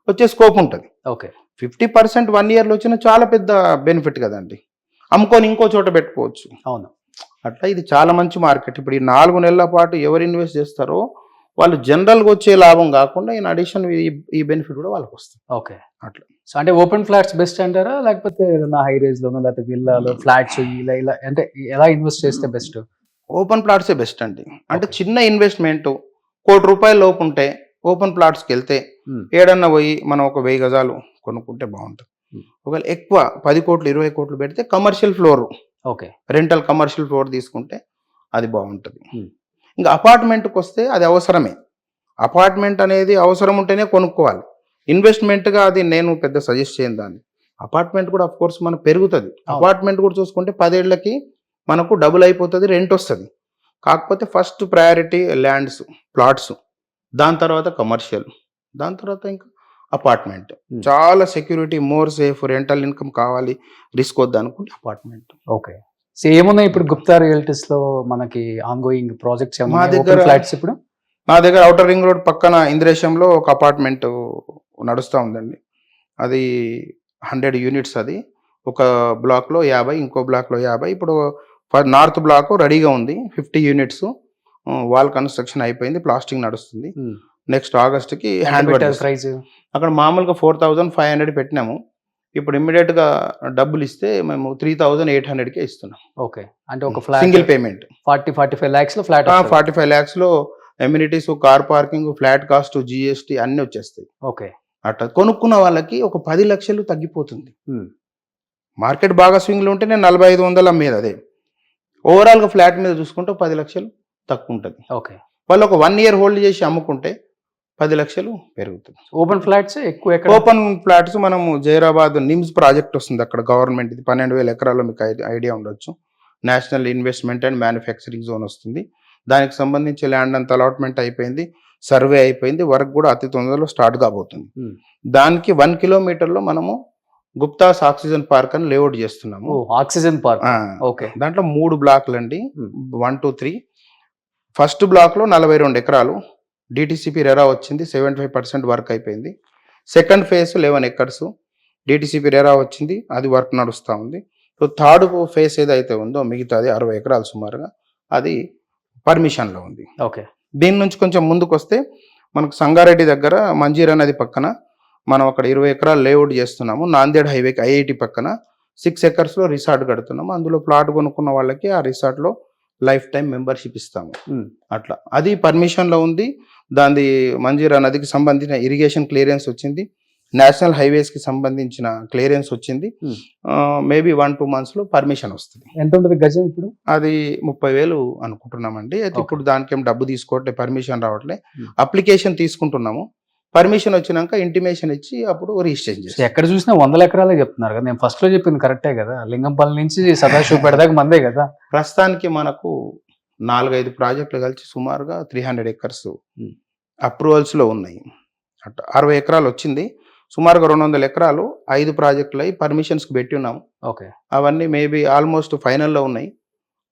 వచ్చే స్కోప్ ఉంటుంది. ఓకే, 50% 1 yearలో వచ్చిన చాలా పెద్ద బెనిఫిట్ కదండి, అమ్ముకొని ఇంకో చోట పెట్టుకోవచ్చు. అవును, అట్లా ఇది చాలా మంచి మార్కెట్. ఇప్పుడు ఈ 4 నెలల పాటు ఎవరు ఇన్వెస్ట్ చేస్తారో వాళ్ళు జనరల్గా వచ్చే లాభం కాకుండా ఇన్ అడిషన్ ఈ బెనిఫిట్ కూడా వాళ్ళకి వస్తుంది. ఓకే, అట్లా. సో అంటే ఓపెన్ ఫ్లాట్స్ బెస్ట్ అంటారా, లేకపోతే ఏదైనా హై రేంజ్ లోనో లేకపోతే విల్లాలో ఫ్లాట్స్ ఇలా ఇలా అంటే ఎలా ఇన్వెస్ట్ చేస్తే బెస్ట్? ఓపెన్ ప్లాట్సే బెస్ట్ అండి. అంటే చిన్న ఇన్వెస్ట్మెంట్ 1 కోటి రూపాయల లోపు ఉంటే ఓపెన్ ప్లాట్స్కి వెళ్తే ఏడన్నా పోయి మనం ఒక 1000 గజాలు కొనుక్కుంటే బాగుంటుంది. ఒకవేళ ఎక్కువ 10 కోట్లు 20 కోట్లు పెడితే commercial floor, okay, rental commercial floor తీసుకుంటే అది బాగుంటుంది. ఇంకా అపార్ట్మెంట్కి వస్తే అది అవసరమే. అపార్ట్మెంట్ అనేది అవసరం ఉంటేనే కొనుక్కోవాలి. ఇన్వెస్ట్మెంట్గా అది నేను పెద్ద సజెస్ట్ చేయను దాన్ని. అపార్ట్మెంట్ కూడా అఫ్ కోర్స్ మనకు పెరుగుతుంది. అపార్ట్మెంట్ కూడా చూసుకుంటే 10 ఏళ్ళకి మనకు డబుల్ అయిపోతుంది, రెంట్ వస్తుంది. కాకపోతే ఫస్ట్ ప్రయారిటీ ల్యాండ్స్, ప్లాట్స్, దాని తర్వాత కమర్షియల్, దాని తర్వాత ఇంకా అపార్ట్మెంట్. చాలా security, more safe, rental income కావాలి, రిస్క్ వద్దు అనుకుంటే అపార్ట్మెంట్. ఓకే, సో ఏమున్నాయి ఇప్పుడు గుప్తా రియల్టీస్ లో మనకి ఆన్ గోయింగ్ ప్రాజెక్ట్స్? మా దగ్గర ఫ్లాట్స్ ఇప్పుడు నా దగ్గర ఔటర్ రింగ్ రోడ్ పక్కన ఇంద్రేశంలో ఒక అపార్ట్మెంట్ నడుస్తూ ఉందండి. అది 100 units. అది ఒక బ్లాక్లో 50, ఇంకో బ్లాక్లో 50. ఇప్పుడు నార్త్ బ్లాక్ రెడీగా ఉంది, 50 units. వాల్ కన్స్ట్రక్షన్ అయిపోయింది, ప్లాస్టింగ్ నడుస్తుంది. నెక్స్ట్ ఆగస్ట్కి హ్యాండ్ ప్రైస్ అక్కడ మామూలుగా 4,500 పెట్టినాము. ఇప్పుడు ఇమ్మీడియట్గా డబ్బులు ఇస్తే మేము 3,800కే ఇస్తున్నాం. ఓకే, అంటే ఒక ఫ్లాట్ సింగిల్ పేమెంట్ 40-45 lakhs లో ఫ్లాట్. 45 lakhs లో amenities, car parking, flat cost, GST అన్ని వచ్చేస్తాయి. ఓకే, అట్లా కొనుక్కున్న వాళ్ళకి ఒక 10 లక్షలు తగ్గిపోతుంది. మార్కెట్ బాగా స్వింగ్లు ఉంటే నేను 4500 అమ్మేది. అదే ఓవరాల్గా ఫ్లాట్ మీద చూసుకుంటే 10 లక్షలు తక్కువ ఉంటుంది. ఓకే, వాళ్ళు ఒక 1 year హోల్డ్ చేసి అమ్ముకుంటే 10 లక్షలు పెరుగుతుంది. ఓపెన్ ఫ్లాట్స్ ఎక్కువ. ఓపెన్ ఫ్లాట్స్ మనము జైరాబాద్ నిమ్స్ ప్రాజెక్ట్ వస్తుంది, అక్కడ గవర్నమెంట్ ఇది 12,000 ఎకరాల్లో మీకు ఐడియా ఉండొచ్చు. National investment and manufacturing zone వస్తుంది. దానికి సంబంధించి ల్యాండ్ అంతా అలాట్మెంట్ అయిపోయింది, సర్వే అయిపోయింది, వర్క్ కూడా అతి తొందరలో స్టార్ట్ కాబోతుంది. దానికి 1 kilometerలో మనము గుప్తాస్ ఆక్సిజన్ పార్క్ అని లేఅవుట్ చేస్తున్నాము. Oxygen park, okay. దాంట్లో 3 బ్లాక్లు అండి, 1, 2, 3. ఫస్ట్ బ్లాక్లో 42 ఎకరాలు DTCP రెరా వచ్చింది, 75% వర్క్ అయిపోయింది. Second phase 11 acres DTCP RERA వచ్చింది, అది వర్క్ నడుస్తూ ఉంది. సో థర్డ్ ఫేజ్ ఏదైతే ఉందో మిగతాది 60 ఎకరాలు సుమారుగా, అది పర్మిషన్లో ఉంది. ఓకే, దీని నుంచి కొంచెం ముందుకు వస్తే మనకు సంగారెడ్డి దగ్గర మంజీరా నది పక్కన మనం అక్కడ 20 ఎకరాలు లేఅవుట్ చేస్తున్నాము. నాందేడ్ హైవేకి ఐఐటి పక్కన 6 ఎకర్స్లో రిసార్ట్ కడుతున్నాము. అందులో ప్లాట్ కొనుక్కున్న వాళ్ళకి ఆ రిసార్ట్లో లైఫ్ టైం మెంబర్షిప్ ఇస్తాము. అట్లా అది పర్మిషన్లో ఉంది. దాని మంజీరా నదికి సంబంధించిన ఇరిగేషన్ క్లియరెన్స్ వచ్చింది, నేషనల్ హైవేస్కి సంబంధించిన క్లియరెన్స్ వచ్చింది. మేబీ 1-2 monthsలో పర్మిషన్ వస్తుంది. ఎంత ఉంటుంది గజం ఇప్పుడు? అది 30,000 అనుకుంటున్నామండి. అయితే ఇప్పుడు దానికి ఏం డబ్బు తీసుకోవట్లే, పర్మిషన్ రావట్లే. అప్లికేషన్ తీసుకుంటున్నాము. పర్మిషన్ వచ్చినాక ఇంటిమేషన్ ఇచ్చి అప్పుడు రిజిస్ట్రేషన్ చేస్తాం. ఎక్కడ చూసినా 100 ఎకరాలే చెప్తున్నారు కదా. నేను ఫస్ట్ లో చెప్పింది కరెక్టే కదా. లింగంపల్లి నుంచి సదాశివపేట దాకా మందే కదా. ప్రస్తుతానికి మనకు 4-5 ప్రాజెక్టులు కలిసి సుమారుగా 300 acres అప్రూవల్స్లో ఉన్నాయి. అట్లా 60 ఎకరాలు వచ్చింది. సుమారుగా 200 ఎకరాలు 5 ప్రాజెక్టులు అయి పర్మిషన్స్కి పెట్టి ఉన్నాము. ఓకే, అవన్నీ మేబీ ఆల్మోస్ట్ ఫైనల్లో ఉన్నాయి.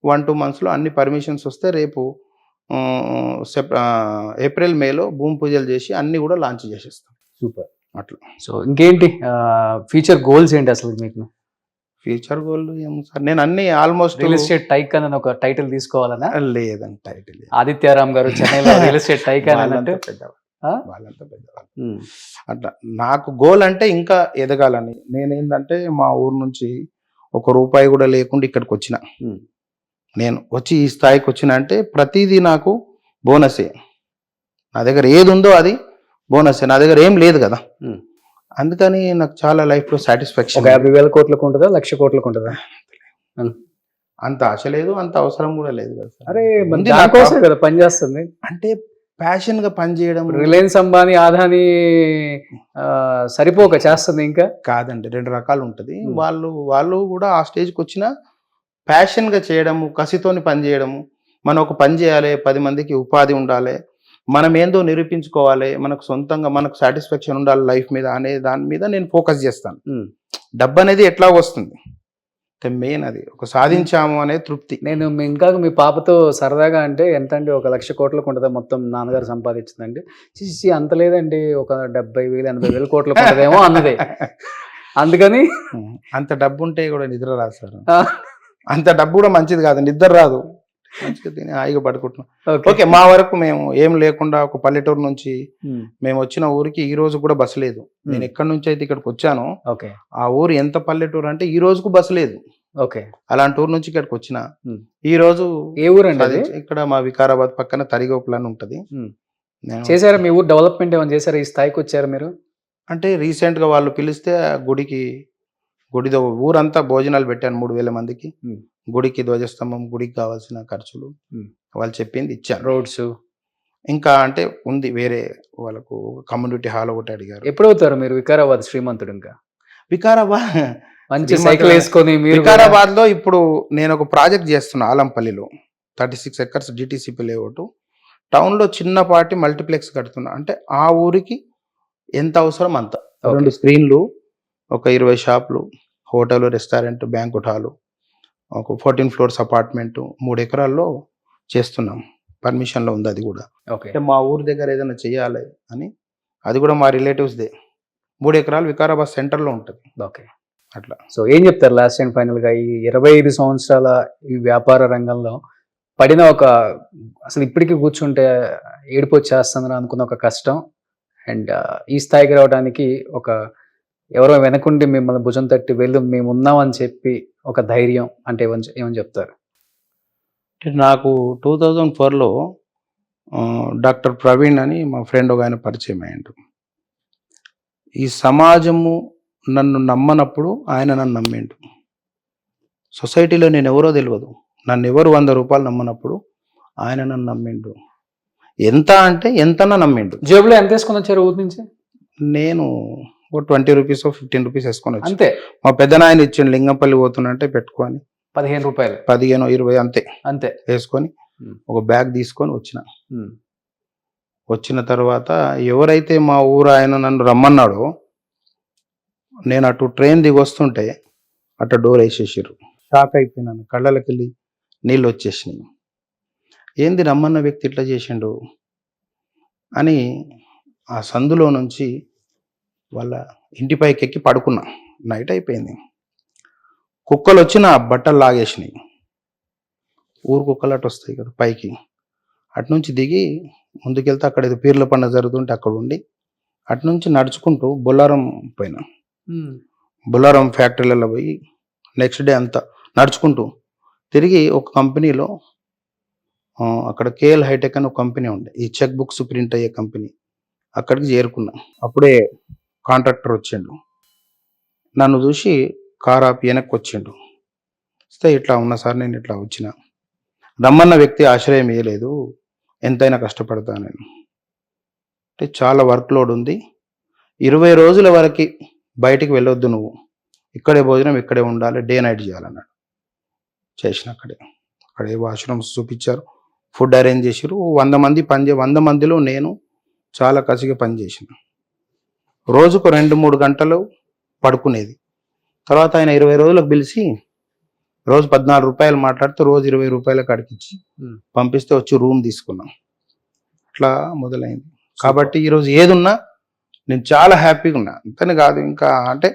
1-2 monthsలో అన్ని పర్మిషన్స్ వస్తే రేపు ఏప్రిల్ మేలో భూమి పూజలు చేసి అన్ని కూడా లాంచ్ చేసేస్తాం. సూపర్. అట్లా. సో ఇంకేంటి ఫ్యూచర్ గోల్స్ ఏంటి అసలు మీకు? ఫ్యూచర్ గోల్ ఏమో సార్, నేను అన్ని ఆల్మోస్ట్ రియల్ ఎస్టేట్ టైకన్ అని ఒక టైటిల్ తీసుకోవాలనా? లేదండి, టైటిల్ ఆదిత్యారామ్ గారు చెన్నైలో రియల్ ఎస్టేట్ టైకన్ అంటే వాళ్ళంతా పెద్దవాళ్ళు. అట్లా నాకు గోల్ అంటే ఇంకా ఎదగాలని. నేనేంటంటే మా ఊరు నుంచి ₹1 కూడా లేకుండా ఇక్కడికి వచ్చిన. నేను వచ్చి ఈ స్థాయికి వచ్చిన అంటే ప్రతిదీ నాకు బోనసే. నా దగ్గర ఏది ఉందో అది బోనసే. నా దగ్గర ఏం లేదు కదా. అందుకని నాకు చాలా లైఫ్లో సాటిస్ఫాక్షన్. 50,000 కోట్లకు ఉంటుందా, 1,00,000 కోట్లకు ఉంటుందా? అంత ఆశ లేదు, అంత అవసరం కూడా లేదు కదా. అరే దానికోసం కదా పని చేస్తుంది. అంటే ప్యాషన్ గా పని చేయడం. రిలయన్స్ అంబానీ, ఆదాని సరిపోక చేస్తుంది ఇంకా కాదండి, 2 రకాలు ఉంటుంది. వాళ్ళు కూడా ఆ స్టేజ్కి వచ్చిన ప్యాషన్ గా చేయడము, కసితోని పని చేయడము. మనం ఒక పని చేయాలి, 10 మందికి ఉపాధి ఉండాలి, మనం ఏందో నిరూపించుకోవాలి, మనకు సొంతంగా మనకు సాటిస్ఫాక్షన్ ఉండాలి లైఫ్ మీద అనే దాని మీద నేను ఫోకస్ చేస్తాను. డబ్బు అనేది ఎట్లా వస్తుంది, మెయిన్ అది ఒక సాధించాము అనే తృప్తి. నేను ఇంకా మీ పాపతో సరదాగా అంటే ఎంత అండి, 1,00,000 కోట్లకు ఉంటుందా మొత్తం నాన్నగారు సంపాదించిందండి? చిచి అంత లేదండి, ఒక 70,000 80,000 కోట్లకు ఉంటుందేమో అన్నది. అందుకని అంత డబ్బు ఉంటే కూడా నిద్ర రాదు సార్. అంత డబ్బు కూడా మంచిది కాదు, నిద్ర రాదు. మంచిగా తిని హాయిగా పడుకుంటున్నాం. ఓకే, మా వరకు మేము ఏం లేకుండా ఒక పల్లెటూరు నుంచి మేము వచ్చిన ఊరికి ఈ రోజు కూడా బస్సు లేదు. నేను ఎక్కడి నుంచి అయితే ఇక్కడికి వచ్చానో ఆ ఊరు ఎంత పల్లెటూరు అంటే ఈ రోజుకు బస్సు లేదు. ఓకే, అలాంటి ఊరు నుంచి ఇక్కడికి వచ్చిన. ఈ రోజు ఏ ఊరు అండి? ఇక్కడ మా వికారాబాద్ పక్కన తరిగోపులు అని ఉంటది. చేశారా మీ ఊరు డెవలప్మెంట్ ఏమైనా చేశారా? ఈ స్థాయికి వచ్చారా మీరు? అంటే రీసెంట్ గా వాళ్ళు పిలిస్తే గుడిదో ఊరంతా భోజనాలు పెట్టాను 3,000 మందికి. గుడికి ధ్వజస్తంభం, గుడికి కావాల్సిన ఖర్చులు వాళ్ళు చెప్పింది ఇచ్చాను. రోడ్స్ ఇంకా అంటే ఉంది, వేరే వాళ్ళకు కమ్యూనిటీ హాల్ ఒకటి అడిగారు. ఎప్పుడు అవుతారు మీరు వికారాబాద్ శ్రీమంతుడు? ఇంకా వికారాబాద్ మంచి సైకిల్ వేసుకొని వికారాబాద్ లో ఇప్పుడు నేను ఒక ప్రాజెక్ట్ చేస్తున్నా ఆలంపల్లిలో 36 acres డిటిసిపి లేఅవుట్. టౌన్ లో చిన్నపాటి మల్టీప్లెక్స్ కడుతున్నా. అంటే ఆ ఊరికి ఎంత అవసరం అంత. 2 స్క్రీన్లు, ఒక 20 షాపులు, హోటల్, రెస్టారెంట్, బ్యాంకుట్ హాలు, ఒక 14 floors అపార్ట్మెంట్ 3 ఎకరాల్లో చేస్తున్నాం. పర్మిషన్లో ఉంది అది కూడా. అంటే మా ఊరి దగ్గర ఏదైనా చెయ్యాలి అని, అది కూడా మా రిలేటివ్స్దే. 3 ఎకరాలు వికారాబాద్ సెంటర్లో ఉంటుంది. ఓకే, అట్లా. సో ఏం చెప్తారు లాస్ట్ అండ్ ఫైనల్గా ఈ 25 సంవత్సరాల ఈ వ్యాపార రంగంలో పడిన ఒక, అసలు ఇప్పటికీ కూర్చుంటే ఏడుపు వచ్చేస్తుందని అనుకున్న ఒక కష్టం అండ్ ఈ స్థాయికి రావడానికి ఒక ఎవరో వెనకుండి మిమ్మల్ని భుజం తట్టి వెళ్ళు మేము ఉన్నామని చెప్పి ఒక ధైర్యం అంటే ఏమని చెప్తారు? నాకు 2004లో డాక్టర్ ప్రవీణ్ అని మా ఫ్రెండ్ ఒక ఆయన పరిచయం అయ్యాడు. ఈ సమాజము నన్ను నమ్మనప్పుడు ఆయన నన్ను నమ్మిండు. సొసైటీలో నేను ఎవరో తెలియదు, నన్ను ఎవరు ₹100 నమ్మనప్పుడు ఆయన నన్ను నమ్మిండు. ఎంత అంటే ఎంతన్నా నమ్మిండు. జేబులో ఎంత వేసుకొని వచ్చారు ఊరి నుంచి? నేను ₹20 ₹15 వేసుకొని వచ్చి. అంతే. మా పెద్దనాయన ఇచ్చిండు, లింగంపల్లి పోతున్నంటే పెట్టుకొని ₹15 15 20 అంతే అంతే వేసుకొని ఒక బ్యాగ్ తీసుకొని వచ్చిన. వచ్చిన తర్వాత ఎవరైతే మా ఊరు ఆయన నన్ను రమ్మన్నాడో, నేను అటు ట్రైన్ దిగి వస్తుంటే అటు డోర్ వేసేసారు. షాక్ అయిపోయినాను, కళ్ళకి వెళ్ళి నీళ్ళు వచ్చేసినాయి. ఏంది రమ్మన్న వ్యక్తి ఇట్లా చేసిండు అని ఆ సందులో నుంచి వాళ్ళ ఇంటి పైకి ఎక్కి పడుకున్నా. నైట్ అయిపోయింది. కుక్కలు వచ్చి నా బట్టలు లాగేసినాయి. ఊరు కుక్కలు అటు వస్తాయి కదా పైకి, అటు నుంచి దిగి ముందుకెళ్తే అక్కడ ఏదో పీర్ల పండుగ జరుగుతుంటే అక్కడ ఉండి అటు నుంచి నడుచుకుంటూ బొల్లారం పోయినా. బొల్లారం ఫ్యాక్టరీలలో పోయి నెక్స్ట్ డే అంతా నడుచుకుంటూ తిరిగి ఒక కంపెనీలో అక్కడ కేఎల్ హైటెక్ అని ఒక కంపెనీ ఉండే, ఈ చెక్ బుక్స్ ప్రింట్ అయ్యే కంపెనీ, అక్కడికి చేరుకున్నా. అప్పుడే కాంట్రాక్టర్ వచ్చిండు, నన్ను చూసి కార్ ఆపి వెనక్కి వచ్చిండు. వస్తే ఇట్లా ఉన్నా సార్, నేను ఇట్లా వచ్చిన, రమ్మన్న వ్యక్తి ఆశ్రయం ఇవ్వలేదు, ఎంతైనా కష్టపడతా నేను, అంటే చాలా వర్క్ లోడ్ ఉంది, 20 రోజుల వరకు బయటికి వెళ్ళొద్దు, నువ్వు ఇక్కడే భోజనం ఇక్కడే ఉండాలి, డే నైట్ చేయాలన్నాడు. చేసిన అక్కడే వాష్రూమ్స్ చూపించారు, ఫుడ్ అరేంజ్ చేసారు. 100 మంది 100 మందిలో నేను చాలా కసిగా పనిచేసిన. రోజుకు 2-3 గంటలు పడుకునేది. తర్వాత ఆయన 20 రోజులకు పిలిచి రోజు 14 రూపాయలు మాట్లాడితే రోజు 20 రూపాయలకు అడిగించి పంపిస్తే వచ్చి రూమ్ తీసుకున్నాం. అట్లా మొదలైంది. కాబట్టి ఈరోజు ఏదున్నా నేను చాలా హ్యాపీగా ఉన్నా. అంతనే కాదు, ఇంకా అంటే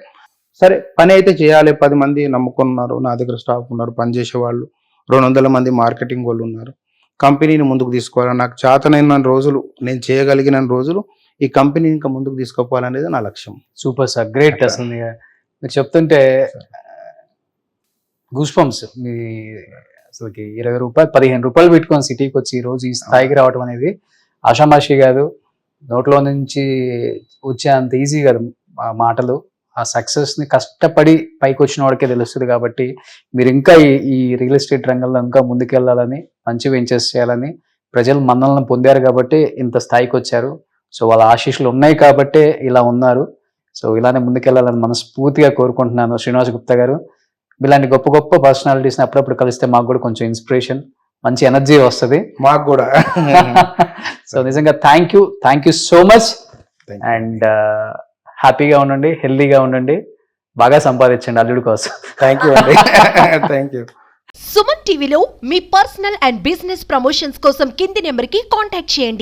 సరే పని అయితే చేయాలి, 10 మంది నమ్ముకున్నారు, నా దగ్గర స్టాఫ్ ఉన్నారు, పనిచేసే వాళ్ళు 200 మంది మార్కెటింగ్ వాళ్ళు ఉన్నారు, కంపెనీని ముందుకు తీసుకోవాలి, నాకు చేతనైన రోజులు, నేను చేయగలిగిన రోజులు ఈ కంపెనీని ఇంకా ముందుకు తీసుకుపోవాలనేది నా లక్ష్యం. Super sir, great. అసలు మీరు చెప్తుంటే గూస్ బంప్స్. మీ అసలుకి 20 రూపాయలు 15 రూపాయలు పెట్టుకొని సిటీకి వచ్చి ఈ రోజు ఈ స్థాయికి రావడం అనేది ఆషామాషి కాదు, నోట్లో నుంచి వచ్చే అంత ఈజీ కాదు ఆ మాటలు. ఆ సక్సెస్ ని కష్టపడి పైకి వచ్చిన వాడికే తెలుస్తుంది. కాబట్టి మీరు ఇంకా ఈ రియల్ ఎస్టేట్ రంగంలో ఇంకా ముందుకెళ్ళాలని, మంచి వెంచర్స్ చేయాలని, ప్రజలు మన్నలను పొందారు కాబట్టి ఇంత స్థాయికి వచ్చారు. సో వాళ్ళ ఆశీస్సులు ఉన్నాయి కాబట్టే ఇలా ఉన్నారు. సో ఇలానే ముందుకెళ్ళాలని మనస్ఫూర్తిగా కోరుకుంటున్నాను. శ్రీనివాస్ గుప్తా గారు, ఇలాంటి గొప్ప గొప్ప పర్సనాలిటీస్ని అప్పుడప్పుడు కలిస్తే మాకు కూడా కొంచెం ఇన్స్పిరేషన్, మంచి ఎనర్జీ వస్తుంది మాకు కూడా. సో నిజంగా thank you so much. And హ్యాపీగా ఉండండి, హెల్దీగా ఉండండి, బాగా సంపాదించండి అల్లుడి కోసం. థ్యాంక్ యూ అండి. Thank you. సుమన్ టీవీలో మీ పర్సనల్ అండ్ బిజినెస్ ప్రమోషన్స్ కోసం కింది నెంబర్కి కాంటాక్ట్ చేయండి.